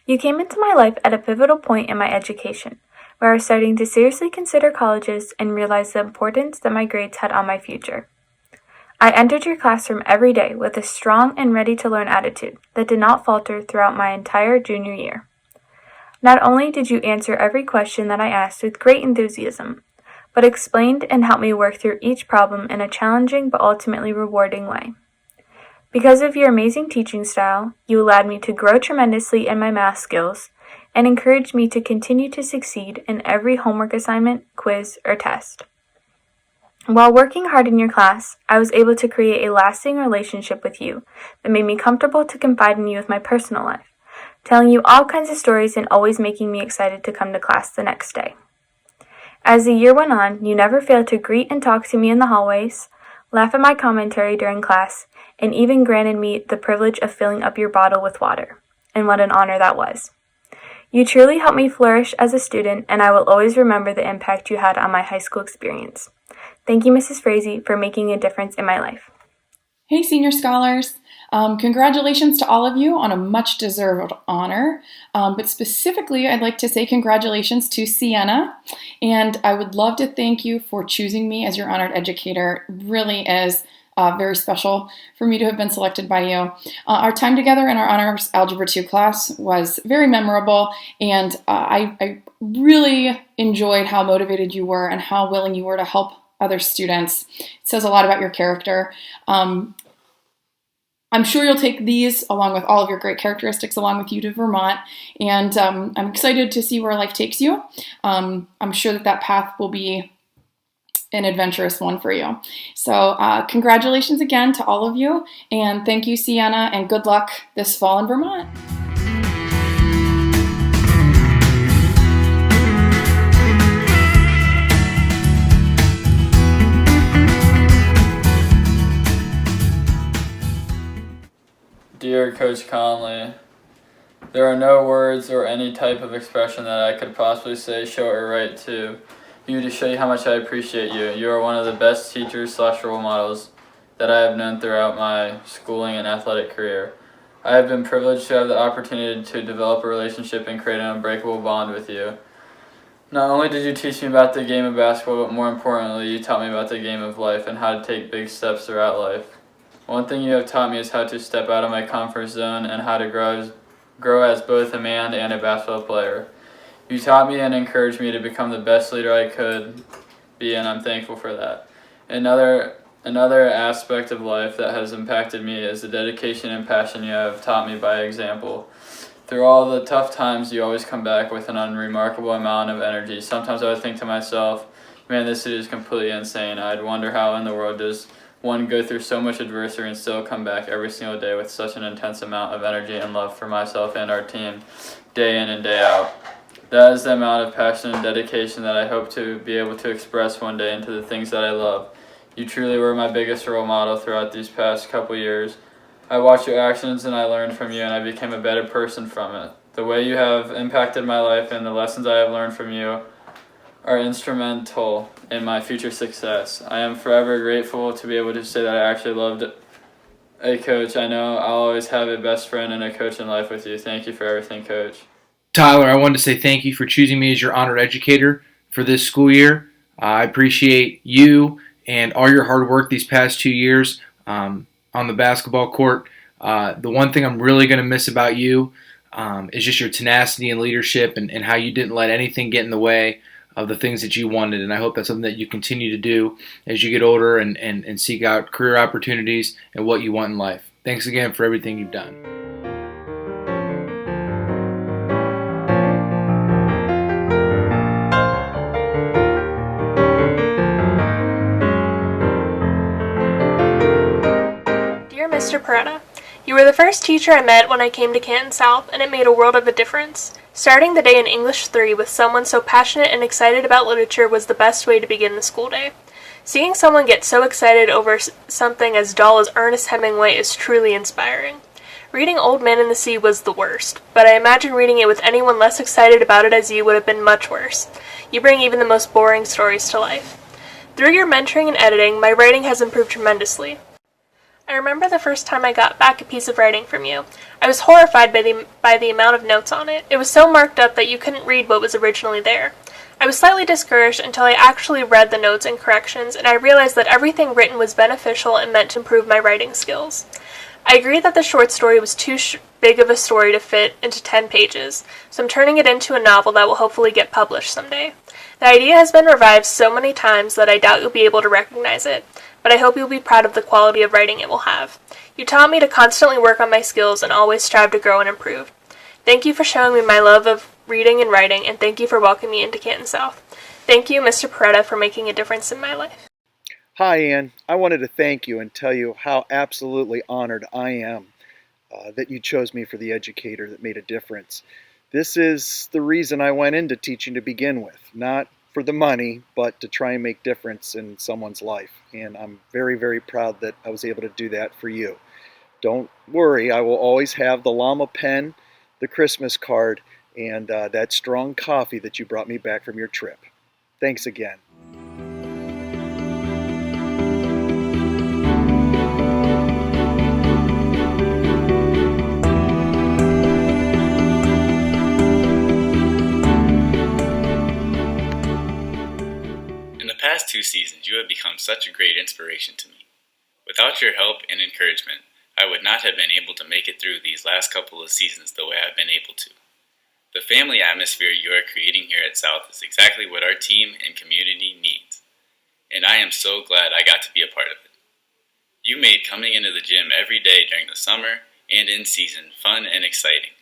you came into my life at a pivotal point in my education, where I was starting to seriously consider colleges and realize the importance that my grades had on my future. I entered your classroom every day with a strong and ready-to-learn attitude that did not falter throughout my entire junior year. Not only did you answer every question that I asked with great enthusiasm, but explained and helped me work through each problem in a challenging but ultimately rewarding way. Because of your amazing teaching style, you allowed me to grow tremendously in my math skills and encouraged me to continue to succeed in every homework assignment, quiz, or test. While working hard in your class, I was able to create a lasting relationship with you that made me comfortable to confide in you with my personal life, telling you all kinds of stories and always making me excited to come to class the next day. As the year went on, you never failed to greet and talk to me in the hallways, laugh at my commentary during class, and even granted me the privilege of filling up your bottle with water. And what an honor that was. You truly helped me flourish as a student, and I will always remember the impact you had on my high school experience. Thank you, Mrs. Frazee, for making a difference in my life. Hey, senior scholars. Congratulations to all of you on a much-deserved honor. But specifically, I'd like to say congratulations to Sienna. And I would love to thank you for choosing me as your honored educator. It really is very special for me to have been selected by you. Our time together in our Honors Algebra 2 class was very memorable, and I really enjoyed how motivated you were and how willing you were to help other students. It says a lot about your character. I'm sure you'll take these along with all of your great characteristics along with you to Vermont, and I'm excited to see where life takes you. I'm sure that path will be an adventurous one for you. So congratulations again to all of you, and thank you, Sienna, and good luck this fall in Vermont. Dear Coach Conley, there are no words or any type of expression that I could possibly say, show, or write to you to show you how much I appreciate you. You are one of the best teachers/role models that I have known throughout my schooling and athletic career. I have been privileged to have the opportunity to develop a relationship and create an unbreakable bond with you. Not only did you teach me about the game of basketball, but more importantly, you taught me about the game of life and how to take big steps throughout life. One thing you have taught me is how to step out of my comfort zone and how to grow as both a man and a basketball player. You taught me and encouraged me to become the best leader I could be, and I'm thankful for that. Another aspect of life that has impacted me is the dedication and passion you have taught me by example. Through all the tough times, you always come back with an unremarkable amount of energy. Sometimes I would think to myself, man, this city is completely insane. I'd wonder how in the world does one go through so much adversity and still come back every single day with such an intense amount of energy and love for myself and our team, day in and day out. That is the amount of passion and dedication that I hope to be able to express one day into the things that I love. You truly were my biggest role model throughout these past couple years. I watched your actions and I learned from you, and I became a better person from it. The way you have impacted my life and the lessons I have learned from you are instrumental in my future success. I am forever grateful to be able to say that I actually loved a coach. I know I'll always have a best friend and a coach in life with you. Thank you for everything, Coach. Tyler, I wanted to say thank you for choosing me as your honored educator for this school year. I appreciate you and all your hard work these past 2 years on the basketball court. The one thing I'm really going to miss about you is just your tenacity and leadership and how you didn't let anything get in the way of the things that you wanted. And I hope that's something that you continue to do as you get older and seek out career opportunities and what you want in life. Thanks again for everything you've done. Dear Mr. Peretta, you were the first teacher I met when I came to Canton South, and it made a world of a difference. Starting the day in English 3 with someone so passionate and excited about literature was the best way to begin the school day. Seeing someone get so excited over something as dull as Ernest Hemingway is truly inspiring. Reading Old Man in the Sea was the worst, but I imagine reading it with anyone less excited about it as you would have been much worse. You bring even the most boring stories to life. Through your mentoring and editing, my writing has improved tremendously. I remember the first time I got back a piece of writing from you. I was horrified by the amount of notes on it. It was so marked up that you couldn't read what was originally there. I was slightly discouraged until I actually read the notes and corrections, and I realized that everything written was beneficial and meant to improve my writing skills. I agree that the short story was too big of a story to fit into 10 pages, so I'm turning it into a novel that will hopefully get published someday. The idea has been revived so many times that I doubt you'll be able to recognize it, but I hope you'll be proud of the quality of writing it will have. You taught me to constantly work on my skills and always strive to grow and improve. Thank you for showing me my love of reading and writing, and thank you for welcoming me into Canton South. Thank you, Mr. Peretta, for making a difference in my life. Hi, Ann. I wanted to thank you and tell you how absolutely honored I am that you chose me for the educator that made a difference. This is the reason I went into teaching to begin with, not for the money, but to try and make difference in someone's life. And I'm very, very proud that I was able to do that for you. Don't worry, I will always have the llama pen, the Christmas card, and that strong coffee that you brought me back from your trip. Thanks again. In the past 2 seasons, you have become such a great inspiration to me. Without your help and encouragement, I would not have been able to make it through these last couple of seasons the way I've been able to. The family atmosphere you are creating here at South is exactly what our team and community needs, and I am so glad I got to be a part of it. You made coming into the gym every day during the summer and in season fun and exciting,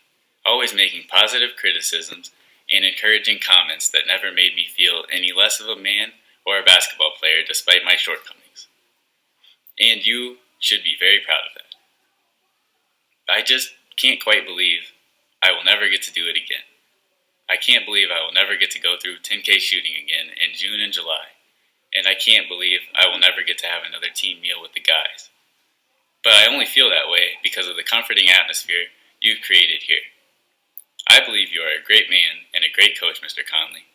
always making positive criticisms and encouraging comments that never made me feel any less of a man or a basketball player despite my shortcomings. And you should be very proud of that. I just can't quite believe I will never get to do it again. I can't believe I will never get to go through 10K shooting again in June and July. And I can't believe I will never get to have another team meal with the guys. But I only feel that way because of the comforting atmosphere you've created here. I believe you are a great man and a great coach, Mr. Conley.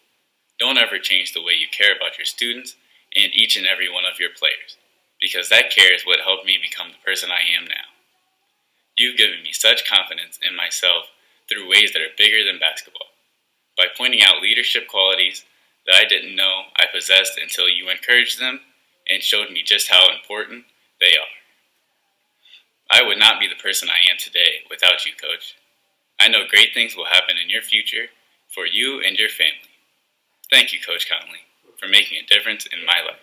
Don't ever change the way you care about your students and each and every one of your players, because that care is what helped me become the person I am now. You've given me such confidence in myself through ways that are bigger than basketball, by pointing out leadership qualities that I didn't know I possessed until you encouraged them and showed me just how important they are. I would not be the person I am today without you, Coach. I know great things will happen in your future for you and your family. Thank you, Coach Conley, for making a difference in my life.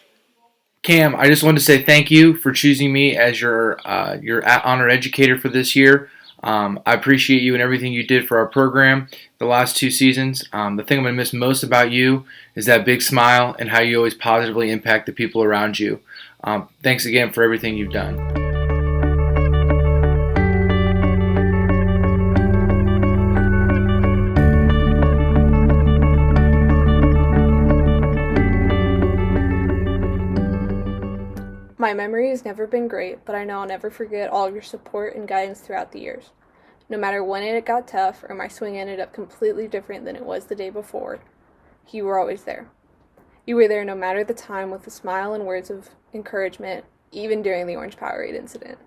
Cam, I just wanted to say thank you for choosing me as your honored educator for this year. I appreciate you and everything you did for our program the last 2 seasons. The thing I'm going to miss most about you is that big smile and how you always positively impact the people around you. Thanks again for everything you've done. My memory has never been great, but I know I'll never forget all of your support and guidance throughout the years. No matter when it got tough or my swing ended up completely different than it was the day before, you were always there. You were there no matter the time with a smile and words of encouragement, even during the Orange Powerade incident.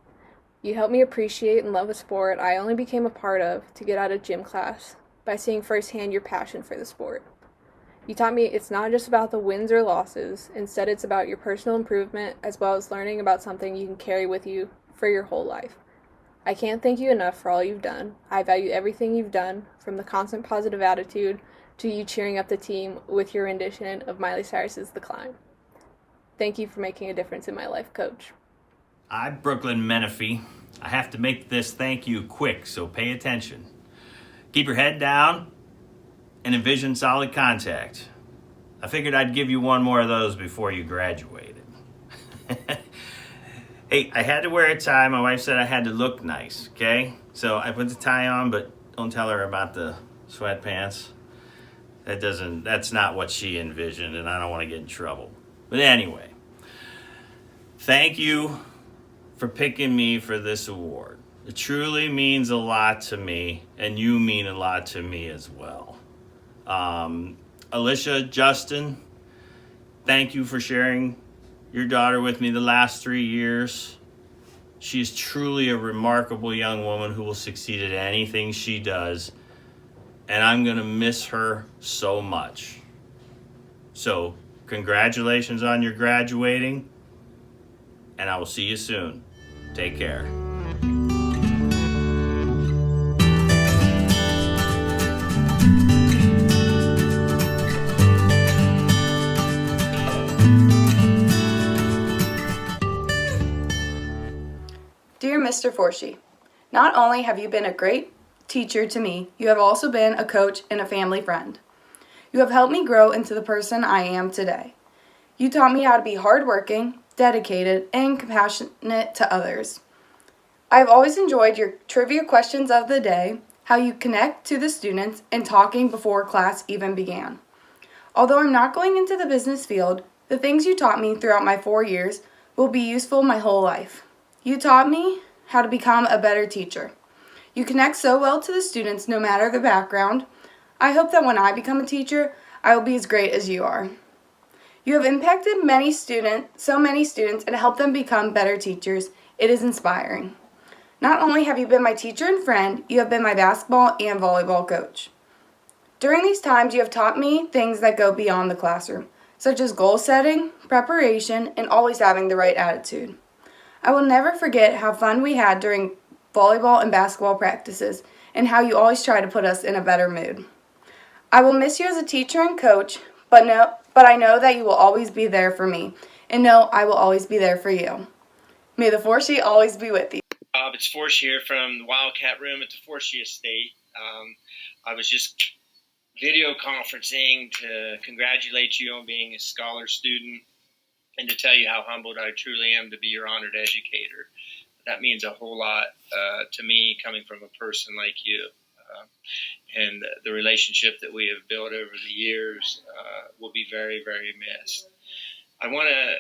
You helped me appreciate and love a sport I only became a part of to get out of gym class by seeing firsthand your passion for the sport. You taught me it's not just about the wins or losses, instead it's about your personal improvement as well as learning about something you can carry with you for your whole life. I can't thank you enough for all you've done. I value everything you've done, from the constant positive attitude to you cheering up the team with your rendition of Miley Cyrus's The Climb. Thank you for making a difference in my life, Coach. I'm Brooklyn Menifee. I have to make this thank you quick, so pay attention. Keep your head down and envision solid contact. I figured I'd give you one more of those before you graduated. Hey, I had to wear a tie. My wife said I had to look nice, okay? So I put the tie on, but don't tell her about the sweatpants. That's not what she envisioned, and I don't want to get in trouble. But anyway, thank you for picking me for this award. It truly means a lot to me, and you mean a lot to me as well. Alicia, Justin, thank you for sharing your daughter with me the last 3 years. She is truly a remarkable young woman who will succeed at anything she does, and I'm going to miss her so much. So, congratulations on your graduating, and I will see you soon. Take care. Dear Mr. Forshee, not only have you been a great teacher to me, you have also been a coach and a family friend. You have helped me grow into the person I am today. You taught me how to be hardworking, dedicated, and compassionate to others. I have always enjoyed your trivia questions of the day, how you connect to the students, and talking before class even began. Although I'm not going into the business field, the things you taught me throughout my 4 years will be useful my whole life. You taught me how to become a better teacher. You connect so well to the students no matter the background. I hope that when I become a teacher, I will be as great as you are. You have impacted so many students, and helped them become better teachers. It is inspiring. Not only have you been my teacher and friend, you have been my basketball and volleyball coach. During these times, you have taught me things that go beyond the classroom, such as goal setting, preparation, and always having the right attitude. I will never forget how fun we had during volleyball and basketball practices, and how you always try to put us in a better mood. I will miss you as a teacher and coach, but I know that you will always be there for me, and know I will always be there for you. May the Forshie always be with you. It's Forsh here from the Wildcat Room at the Forshie Estate. I was just video conferencing to congratulate you on being a scholar student and to tell you how humbled I truly am to be your honored educator. That means a whole lot to me, coming from a person like you. And the relationship that we have built over the years will be very, very missed. I want to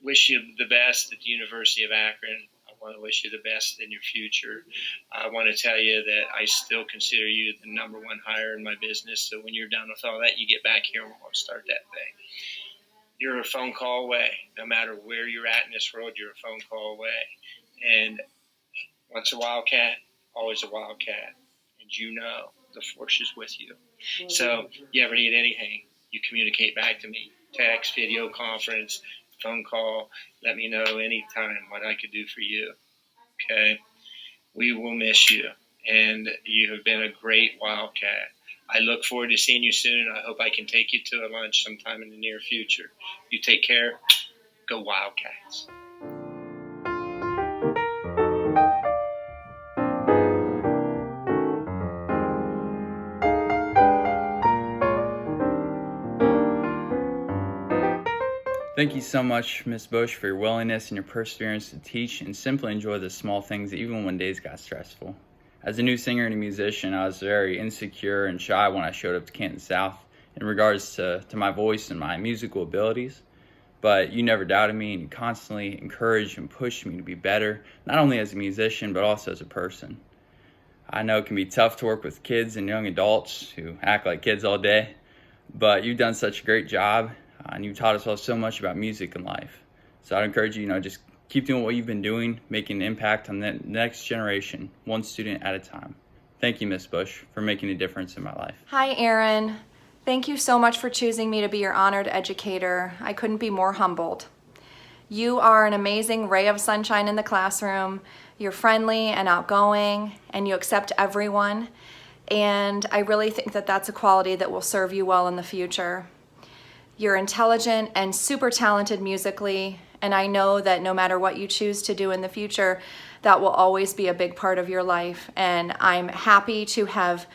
wish you the best at the University of Akron. I want to wish you the best in your future. I want to tell you that I still consider you the #1 hire in my business. So when you're done with all that, you get back here and we're going to start that thing. You're a phone call away. No matter where you're at in this world, you're a phone call away. And once a Wildcat, always a Wildcat. And you know the Force is with you. So you ever need anything, you communicate back to me. Text, video conference, phone call. Let me know anytime what I could do for you. Okay? We will miss you. And you have been a great Wildcat. I look forward to seeing you soon. I hope I can take you to a lunch sometime in the near future. You take care. Go Wildcats. Thank you so much, Ms. Bush, for your willingness and your perseverance to teach and simply enjoy the small things even when days got stressful. As a new singer and a musician, I was very insecure and shy when I showed up to Canton South in regards to my voice and my musical abilities. But you never doubted me, and you constantly encouraged and pushed me to be better, not only as a musician, but also as a person. I know it can be tough to work with kids and young adults who act like kids all day, but you've done such a great job, and you taught us all so much about music and life. So I'd encourage you, just keep doing what you've been doing, making an impact on the next generation, one student at a time. Thank you, Ms. Bush, for making a difference in my life. Hi, Aaron. Thank you so much for choosing me to be your honored educator. I couldn't be more humbled. You are an amazing ray of sunshine in the classroom. You're friendly and outgoing, and you accept everyone. And I really think that that's a quality that will serve you well in the future. You're intelligent and super talented musically, and I know that no matter what you choose to do in the future, that will always be a big part of your life. And I'm happy to have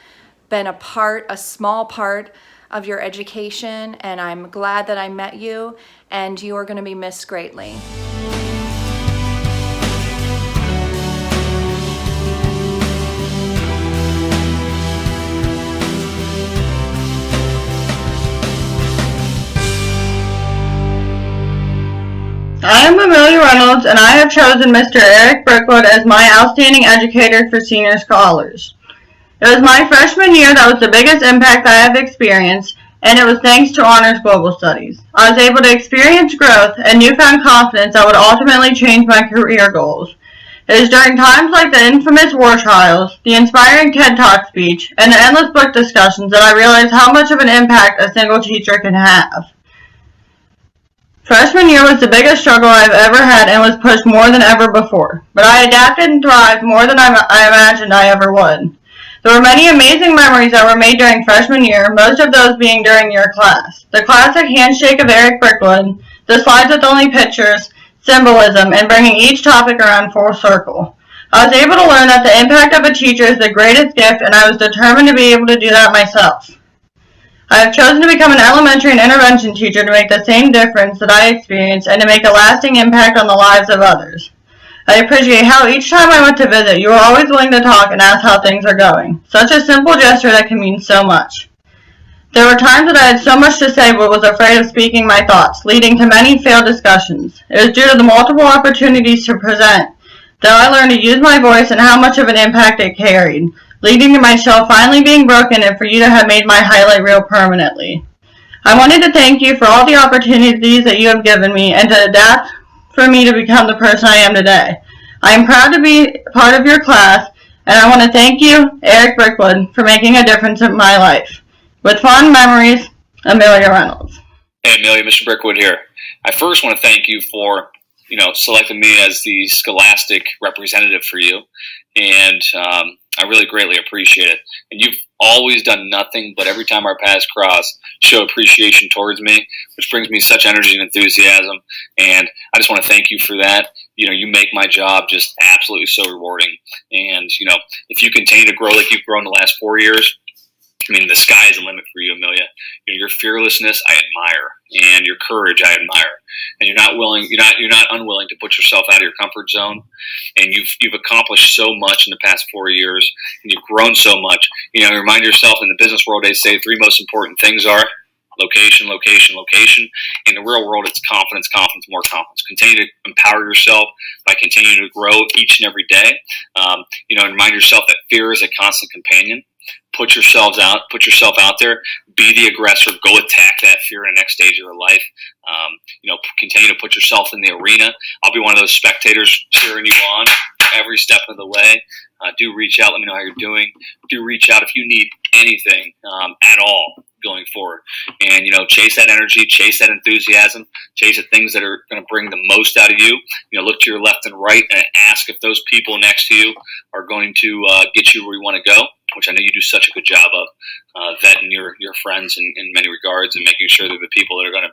been a small part of your education, and I'm glad that I met you, and you are going to be missed greatly. I am Amelia Reynolds, and I have chosen Mr. Eric Brookwood as my outstanding educator for senior scholars. It was my freshman year that was the biggest impact I have experienced, and it was thanks to Honors Global Studies. I was able to experience growth and newfound confidence that would ultimately change my career goals. It is during times like the infamous war trials, the inspiring TED Talk speech, and the endless book discussions that I realized how much of an impact a single teacher can have. Freshman year was the biggest struggle I've ever had and was pushed more than ever before, but I adapted and thrived more than I imagined I ever would. There were many amazing memories that were made during freshman year, most of those being during your class. The classic handshake of Eric Brookwood, the slides with only pictures, symbolism, and bringing each topic around full circle. I was able to learn that the impact of a teacher is the greatest gift, and I was determined to be able to do that myself. I have chosen to become an elementary and intervention teacher to make the same difference that I experienced and to make a lasting impact on the lives of others. I appreciate how each time I went to visit, you were always willing to talk and ask how things are going. Such a simple gesture that can mean so much. There were times that I had so much to say but was afraid of speaking my thoughts, leading to many failed discussions. It was due to the multiple opportunities to present that I learned to use my voice and how much of an impact it carried, leading to my shell finally being broken and for you to have made my highlight reel permanently. I wanted to thank you for all the opportunities that you have given me and to adapt for me to become the person I am today. I am proud to be part of your class, and I want to thank you, Eric Brookwood, for making a difference in my life. With fond memories, Amelia Reynolds. Hey, Amelia, Mr. Brookwood here. I first want to thank you for, selecting me as the scholastic representative for you. And I really greatly appreciate it. And you've always done nothing but every time our paths cross, show appreciation towards me, which brings me such energy and enthusiasm. And I just want to thank you for that. You make my job just absolutely so rewarding. And, if you continue to grow like you've grown the last 4 years, I mean, the sky is the limit for you, Amelia. Your fearlessness, I admire, and your courage, I admire. And you're not unwilling to put yourself out of your comfort zone. And you've accomplished so much in the past 4 years, and you've grown so much. Remind yourself, in the business world, they say 3 most important things are location, location, location. In the real world, it's confidence, confidence, more confidence. Continue to empower yourself by continuing to grow each and every day. And remind yourself that fear is a constant companion. Put yourself out there, be the aggressor, go attack that fear in the next stage of your life. Continue to put yourself in the arena. I'll be one of those spectators cheering you on every step of the way. Do reach out, let me know how you're doing. Do reach out if you need anything at all going forward. And, chase that energy, chase that enthusiasm, chase the things that are going to bring the most out of you. Look to your left and right and ask if those people next to you are going to get you where you want to go, which I know you do such a good job of vetting your friends in many regards and making sure they're the people that are going to,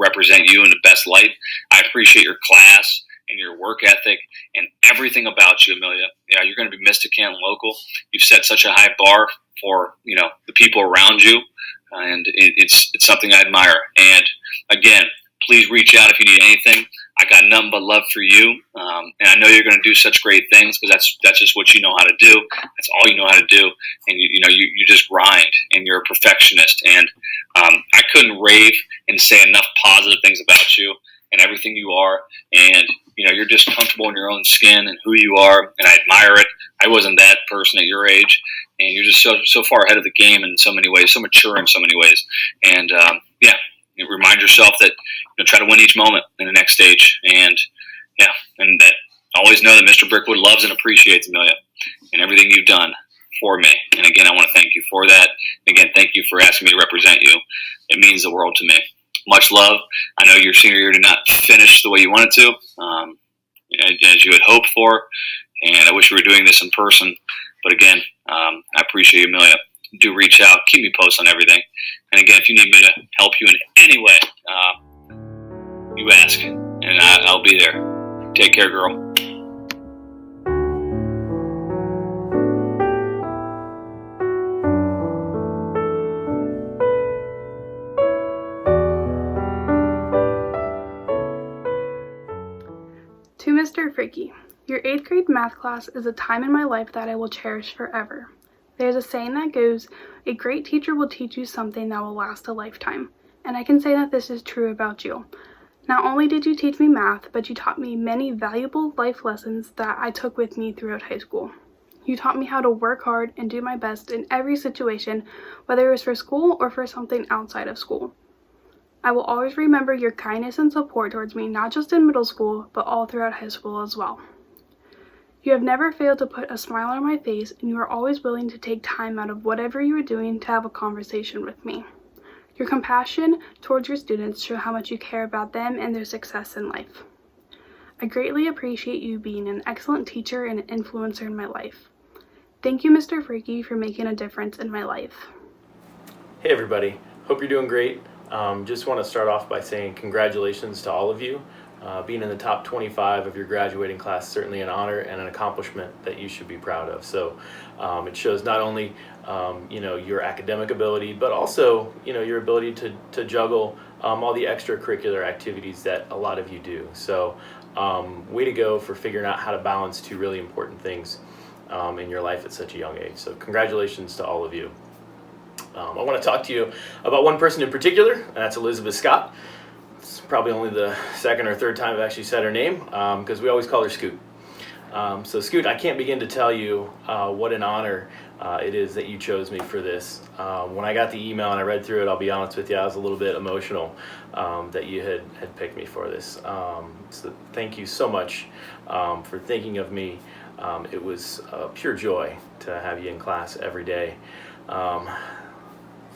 represent you in the best light. I appreciate your class and your work ethic and everything about you, Amelia. Yeah, you're going to be missed at Canton Local. You've set such a high bar for, the people around you, and it's something I admire. And again, please reach out if you need anything. I got nothing but love for you, and I know you're going to do such great things because that's just what you know how to do. That's all you know how to do, and you just grind, and you're a perfectionist. And I couldn't rave and say enough positive things about you and everything you are. And you're just comfortable in your own skin and who you are, and I admire it. I wasn't that person at your age, and you're just so far ahead of the game in so many ways, so mature in so many ways. And remind yourself that try to win each moment in the next stage, and that always know that Mr. Brickwood loves and appreciates Amelia and everything you've done for me. And again, I want to thank you for that. Again, thank you for asking me to represent you. It means the world to me. Much love. I know your senior year did not finish the way you wanted to, as you had hoped for, and I wish we were doing this in person. But again, I appreciate you, Amelia. Do reach out. Keep me posted on everything. And again, if you need me to help you in any way, you ask, and I'll be there. Take care, girl. To Mr. Freaky, your 8th grade math class is a time in my life that I will cherish forever. There's a saying that goes, a great teacher will teach you something that will last a lifetime. And I can say that this is true about you. Not only did you teach me math, but you taught me many valuable life lessons that I took with me throughout high school. You taught me how to work hard and do my best in every situation, whether it was for school or for something outside of school. I will always remember your kindness and support towards me, not just in middle school, but all throughout high school as well. You have never failed to put a smile on my face, and you are always willing to take time out of whatever you are doing to have a conversation with me. Your compassion towards your students show how much you care about them and their success in life. I greatly appreciate you being an excellent teacher and an influencer in my life. Thank you, Mr. Freaky, for making a difference in my life. Hey everybody, hope you're doing great. Just want to start off by saying congratulations to all of you. Being in the top 25 of your graduating class is certainly an honor and an accomplishment that you should be proud of. So it shows not only your academic ability, but also your ability to juggle all the extracurricular activities that a lot of you do. So way to go for figuring out how to balance 2 really important things in your life at such a young age. So congratulations to all of you. I want to talk to you about one person in particular, and that's Elizabeth Scott. It's probably only the 2nd or 3rd time I've actually said her name, because we always call her Scoot. So Scoot, I can't begin to tell you what an honor it is that you chose me for this. When I got the email and I read through it, I'll be honest with you, I was a little bit emotional that you had picked me for this. So thank you so much for thinking of me. It was pure joy to have you in class every day.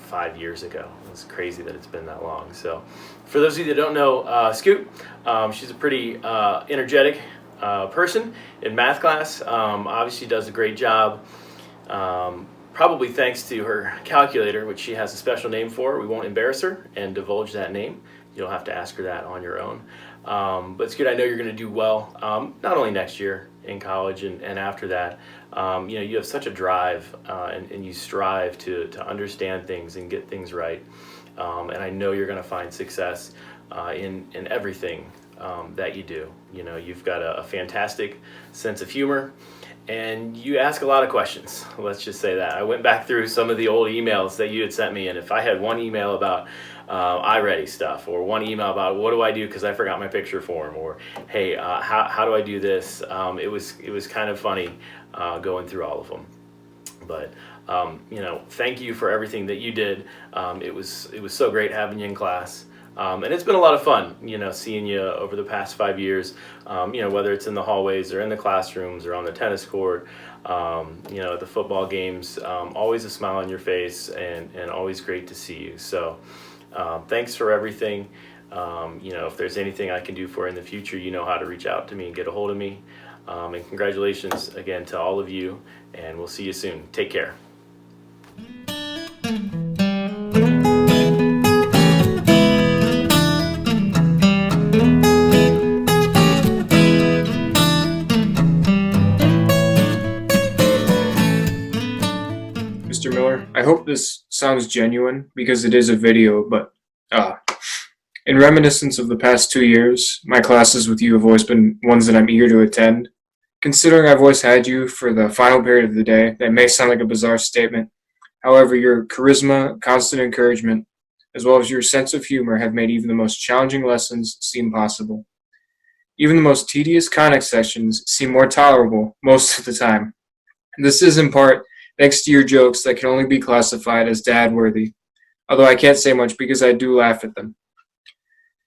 5 years ago. It's crazy that it's been that long. So for those of you that don't know Scoot, she's a pretty energetic person in math class. Obviously does a great job Probably thanks to her calculator, which she has a special name for. We won't embarrass her and divulge that name. You'll have to ask her that on your own. But it's good. I know you're going to do well, not only next year in college and after that. You have such a drive and you strive to understand things and get things right. And I know you're going to find success in everything that you do. You've got a fantastic sense of humor. And you ask a lot of questions, let's just say that. I went back through some of the old emails that you had sent me, and if I had one email about iReady stuff, or one email about what do I do because I forgot my picture form, or hey, how do I do this, it was kind of funny going through all of them. But thank you for everything that you did. It was so great having you in class. And it's been a lot of fun, seeing you over the past 5 years, whether it's in the hallways or in the classrooms or on the tennis court, at the football games, always a smile on your face and always great to see you. So thanks for everything. If there's anything I can do for you in the future, you know how to reach out to me and get a hold of me. And congratulations again to all of you, and we'll see you soon. Take care. Mr. Miller, I hope this sounds genuine because it is a video, but in reminiscence of the past 2 years, my classes with you have always been ones that I'm eager to attend. Considering I've always had you for the final period of the day, that may sound like a bizarre statement. However, your charisma, constant encouragement, as well as your sense of humor have made even the most challenging lessons seem possible. Even the most tedious conics sessions seem more tolerable most of the time. This is in part thanks to your jokes that can only be classified as dad-worthy, although I can't say much because I do laugh at them.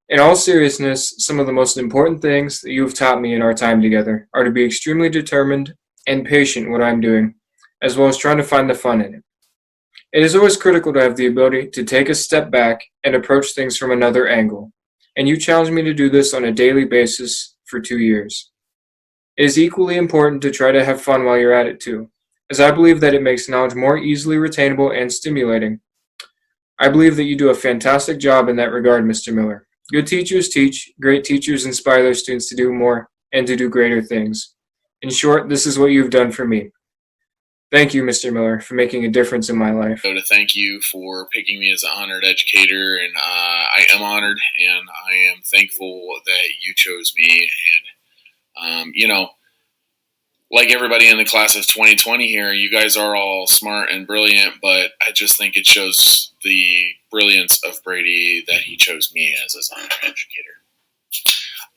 In all seriousness, some of the most important things that you have taught me in our time together are to be extremely determined and patient in what I'm doing, as well as trying to find the fun in it. It is always critical to have the ability to take a step back and approach things from another angle, and you challenged me to do this on a daily basis for 2 years. It is equally important to try to have fun while you're at it too, as I believe that it makes knowledge more easily retainable and stimulating. I believe that you do a fantastic job in that regard, Mr. Miller. Good teachers teach, great teachers inspire their students to do more and to do greater things. In short, this is what you've done for me. Thank you, Mr. Miller, for making a difference in my life. So to thank you for picking me as an honored educator, and I am honored, and I am thankful that you chose me. And like everybody in the class of 2020 here, you guys are all smart and brilliant, but I just think it shows the brilliance of Brady that he chose me as his honored educator.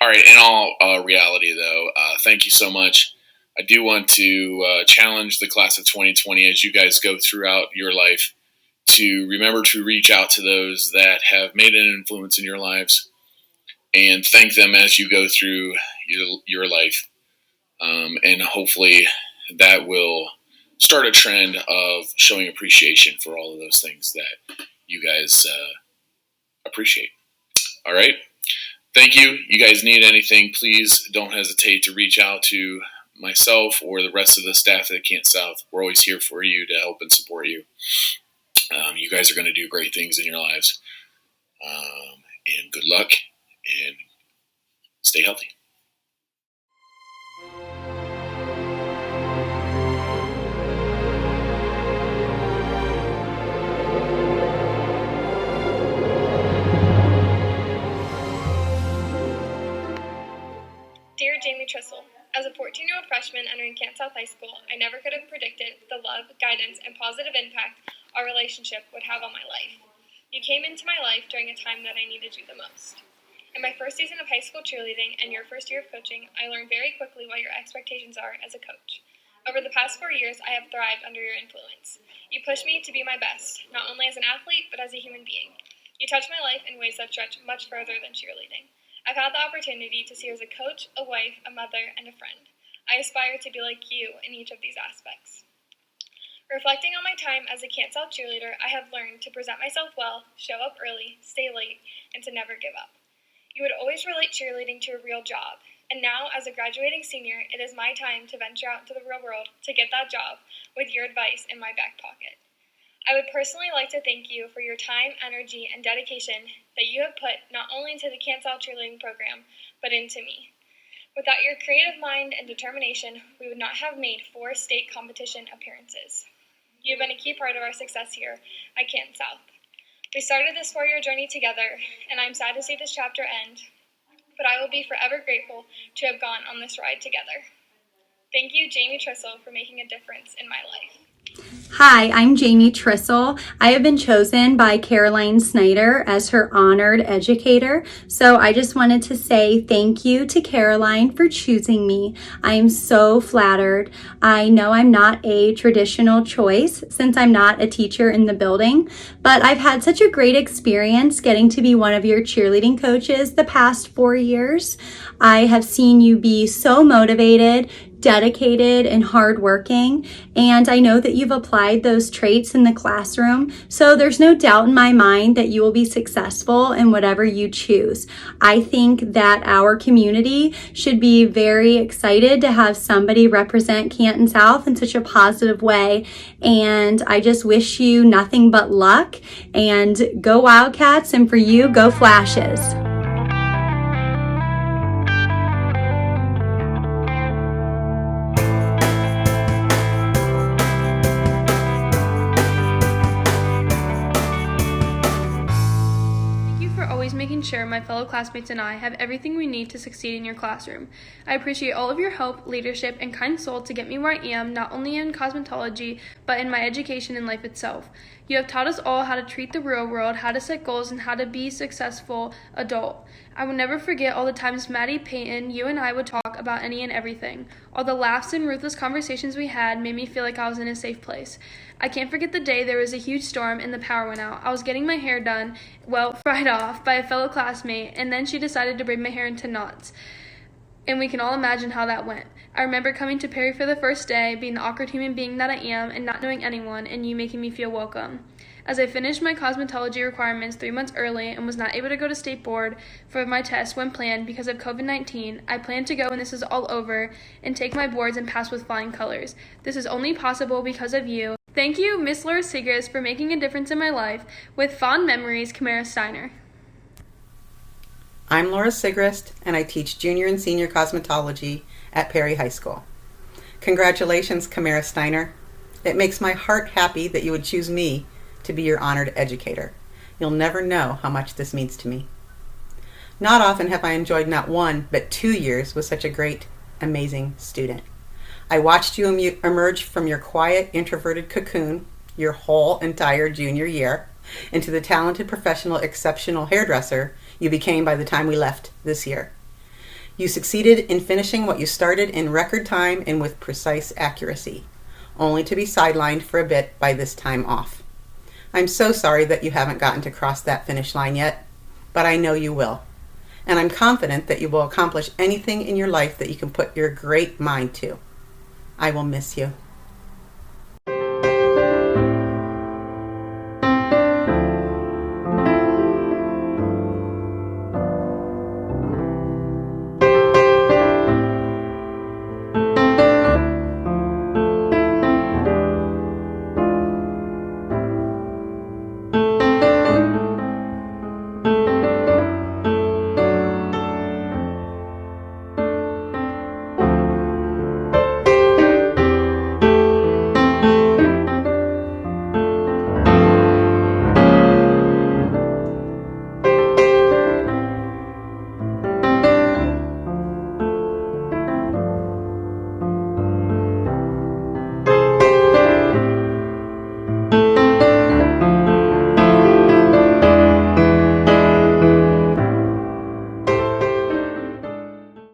All right, in all reality, though, thank you so much. I do want to challenge the class of 2020 as you guys go throughout your life to remember to reach out to those that have made an influence in your lives and thank them as you go through your life. And hopefully that will start a trend of showing appreciation for all of those things that you guys appreciate. All right. Thank you. You guys need anything, please don't hesitate to reach out to myself or the rest of the staff at Canton South. We're always here for you to help and support you. You guys are going to do great things in your lives. And good luck and stay healthy. Dear Jamie Trissel, as a 14-year-old freshman entering Canton South High School, I never could have predicted the love, guidance, and positive impact our relationship would have on my life. You came into my life during a time that I needed you the most. In my first season of high school cheerleading and your first year of coaching, I learned very quickly what your expectations are as a coach. Over the past 4 years, I have thrived under your influence. You pushed me to be my best, not only as an athlete, but as a human being. You touched my life in ways that stretch much further than cheerleading. I've had the opportunity to see you as a coach, a wife, a mother, and a friend. I aspire to be like you in each of these aspects. Reflecting on my time as a Canton South cheerleader, I have learned to present myself well, show up early, stay late, and to never give up. You would always relate cheerleading to a real job, And now, as a graduating senior, it is my time to venture out into the real world to get that job with your advice in my back pocket. I would personally like to thank you for your time, energy, and dedication that you have put not only into the Canton cheerleading program, but into me. Without your creative mind and determination, we would not have made 4 state competition appearances. You have been a key part of our success here at Canton South. We started this 4-year journey together, and I'm sad to see this chapter end, but I will be forever grateful to have gone on this ride together. Thank you, Jamie Trissel, for making a difference in my life. Hi, I'm Jamie Trissel. I have been chosen by Karlie Snyder as her honored educator. So I just wanted to say thank you to Karlie for choosing me. I am so flattered. I know I'm not a traditional choice since I'm not a teacher in the building, but I've had such a great experience getting to be one of your cheerleading coaches the past 4 years. I have seen you be so motivated, dedicated, and hardworking, and I know that you've applied those traits in the classroom, so there's no doubt in my mind that you will be successful in whatever you choose. I think that our community should be very excited to have somebody represent Canton South in such a positive way, and I just wish you nothing but luck, and go Wildcats, and for you, go Flashes. Making sure my fellow classmates and I have everything we need to succeed in your classroom. I appreciate all of your help, leadership, and kind soul to get me where I am, not only in cosmetology, but in my education and life itself. You have taught us all how to treat the real world, how to set goals, and how to be a successful adult. I will never forget all the times Maddie, Peyton, you and I would talk about any and everything. All the laughs and ruthless conversations we had made me feel like I was in a safe place. I can't forget the day there was a huge storm and the power went out. I was getting my hair done, fried off by a fellow classmate, and then she decided to braid my hair into knots. And we can all imagine how that went. I remember coming to Perry for the first day, being the awkward human being that I am, and not knowing anyone, and you making me feel welcome. As I finished my cosmetology requirements 3 months early and was not able to go to state board for my test when planned because of COVID-19, I plan to go when this is all over and take my boards and pass with flying colors. This is only possible because of you. Thank you, Miss Laura Sigrist, for making a difference in my life. With fond memories, Camara Steiner. I'm Laura Sigrist, and I teach junior and senior cosmetology at Perry High School. Congratulations, Camara Steiner. It makes my heart happy that you would choose me to be your honored educator. You'll never know how much this means to me. Not often have I enjoyed not 1, but 2 years with such a great, amazing student. I watched you emerge from your quiet, introverted cocoon your whole entire junior year into the talented, professional, exceptional hairdresser you became by the time we left this year. You succeeded in finishing what you started in record time and with precise accuracy, only to be sidelined for a bit by this time off. I'm so sorry that you haven't gotten to cross that finish line yet, but I know you will. And I'm confident that you will accomplish anything in your life that you can put your great mind to. I will miss you.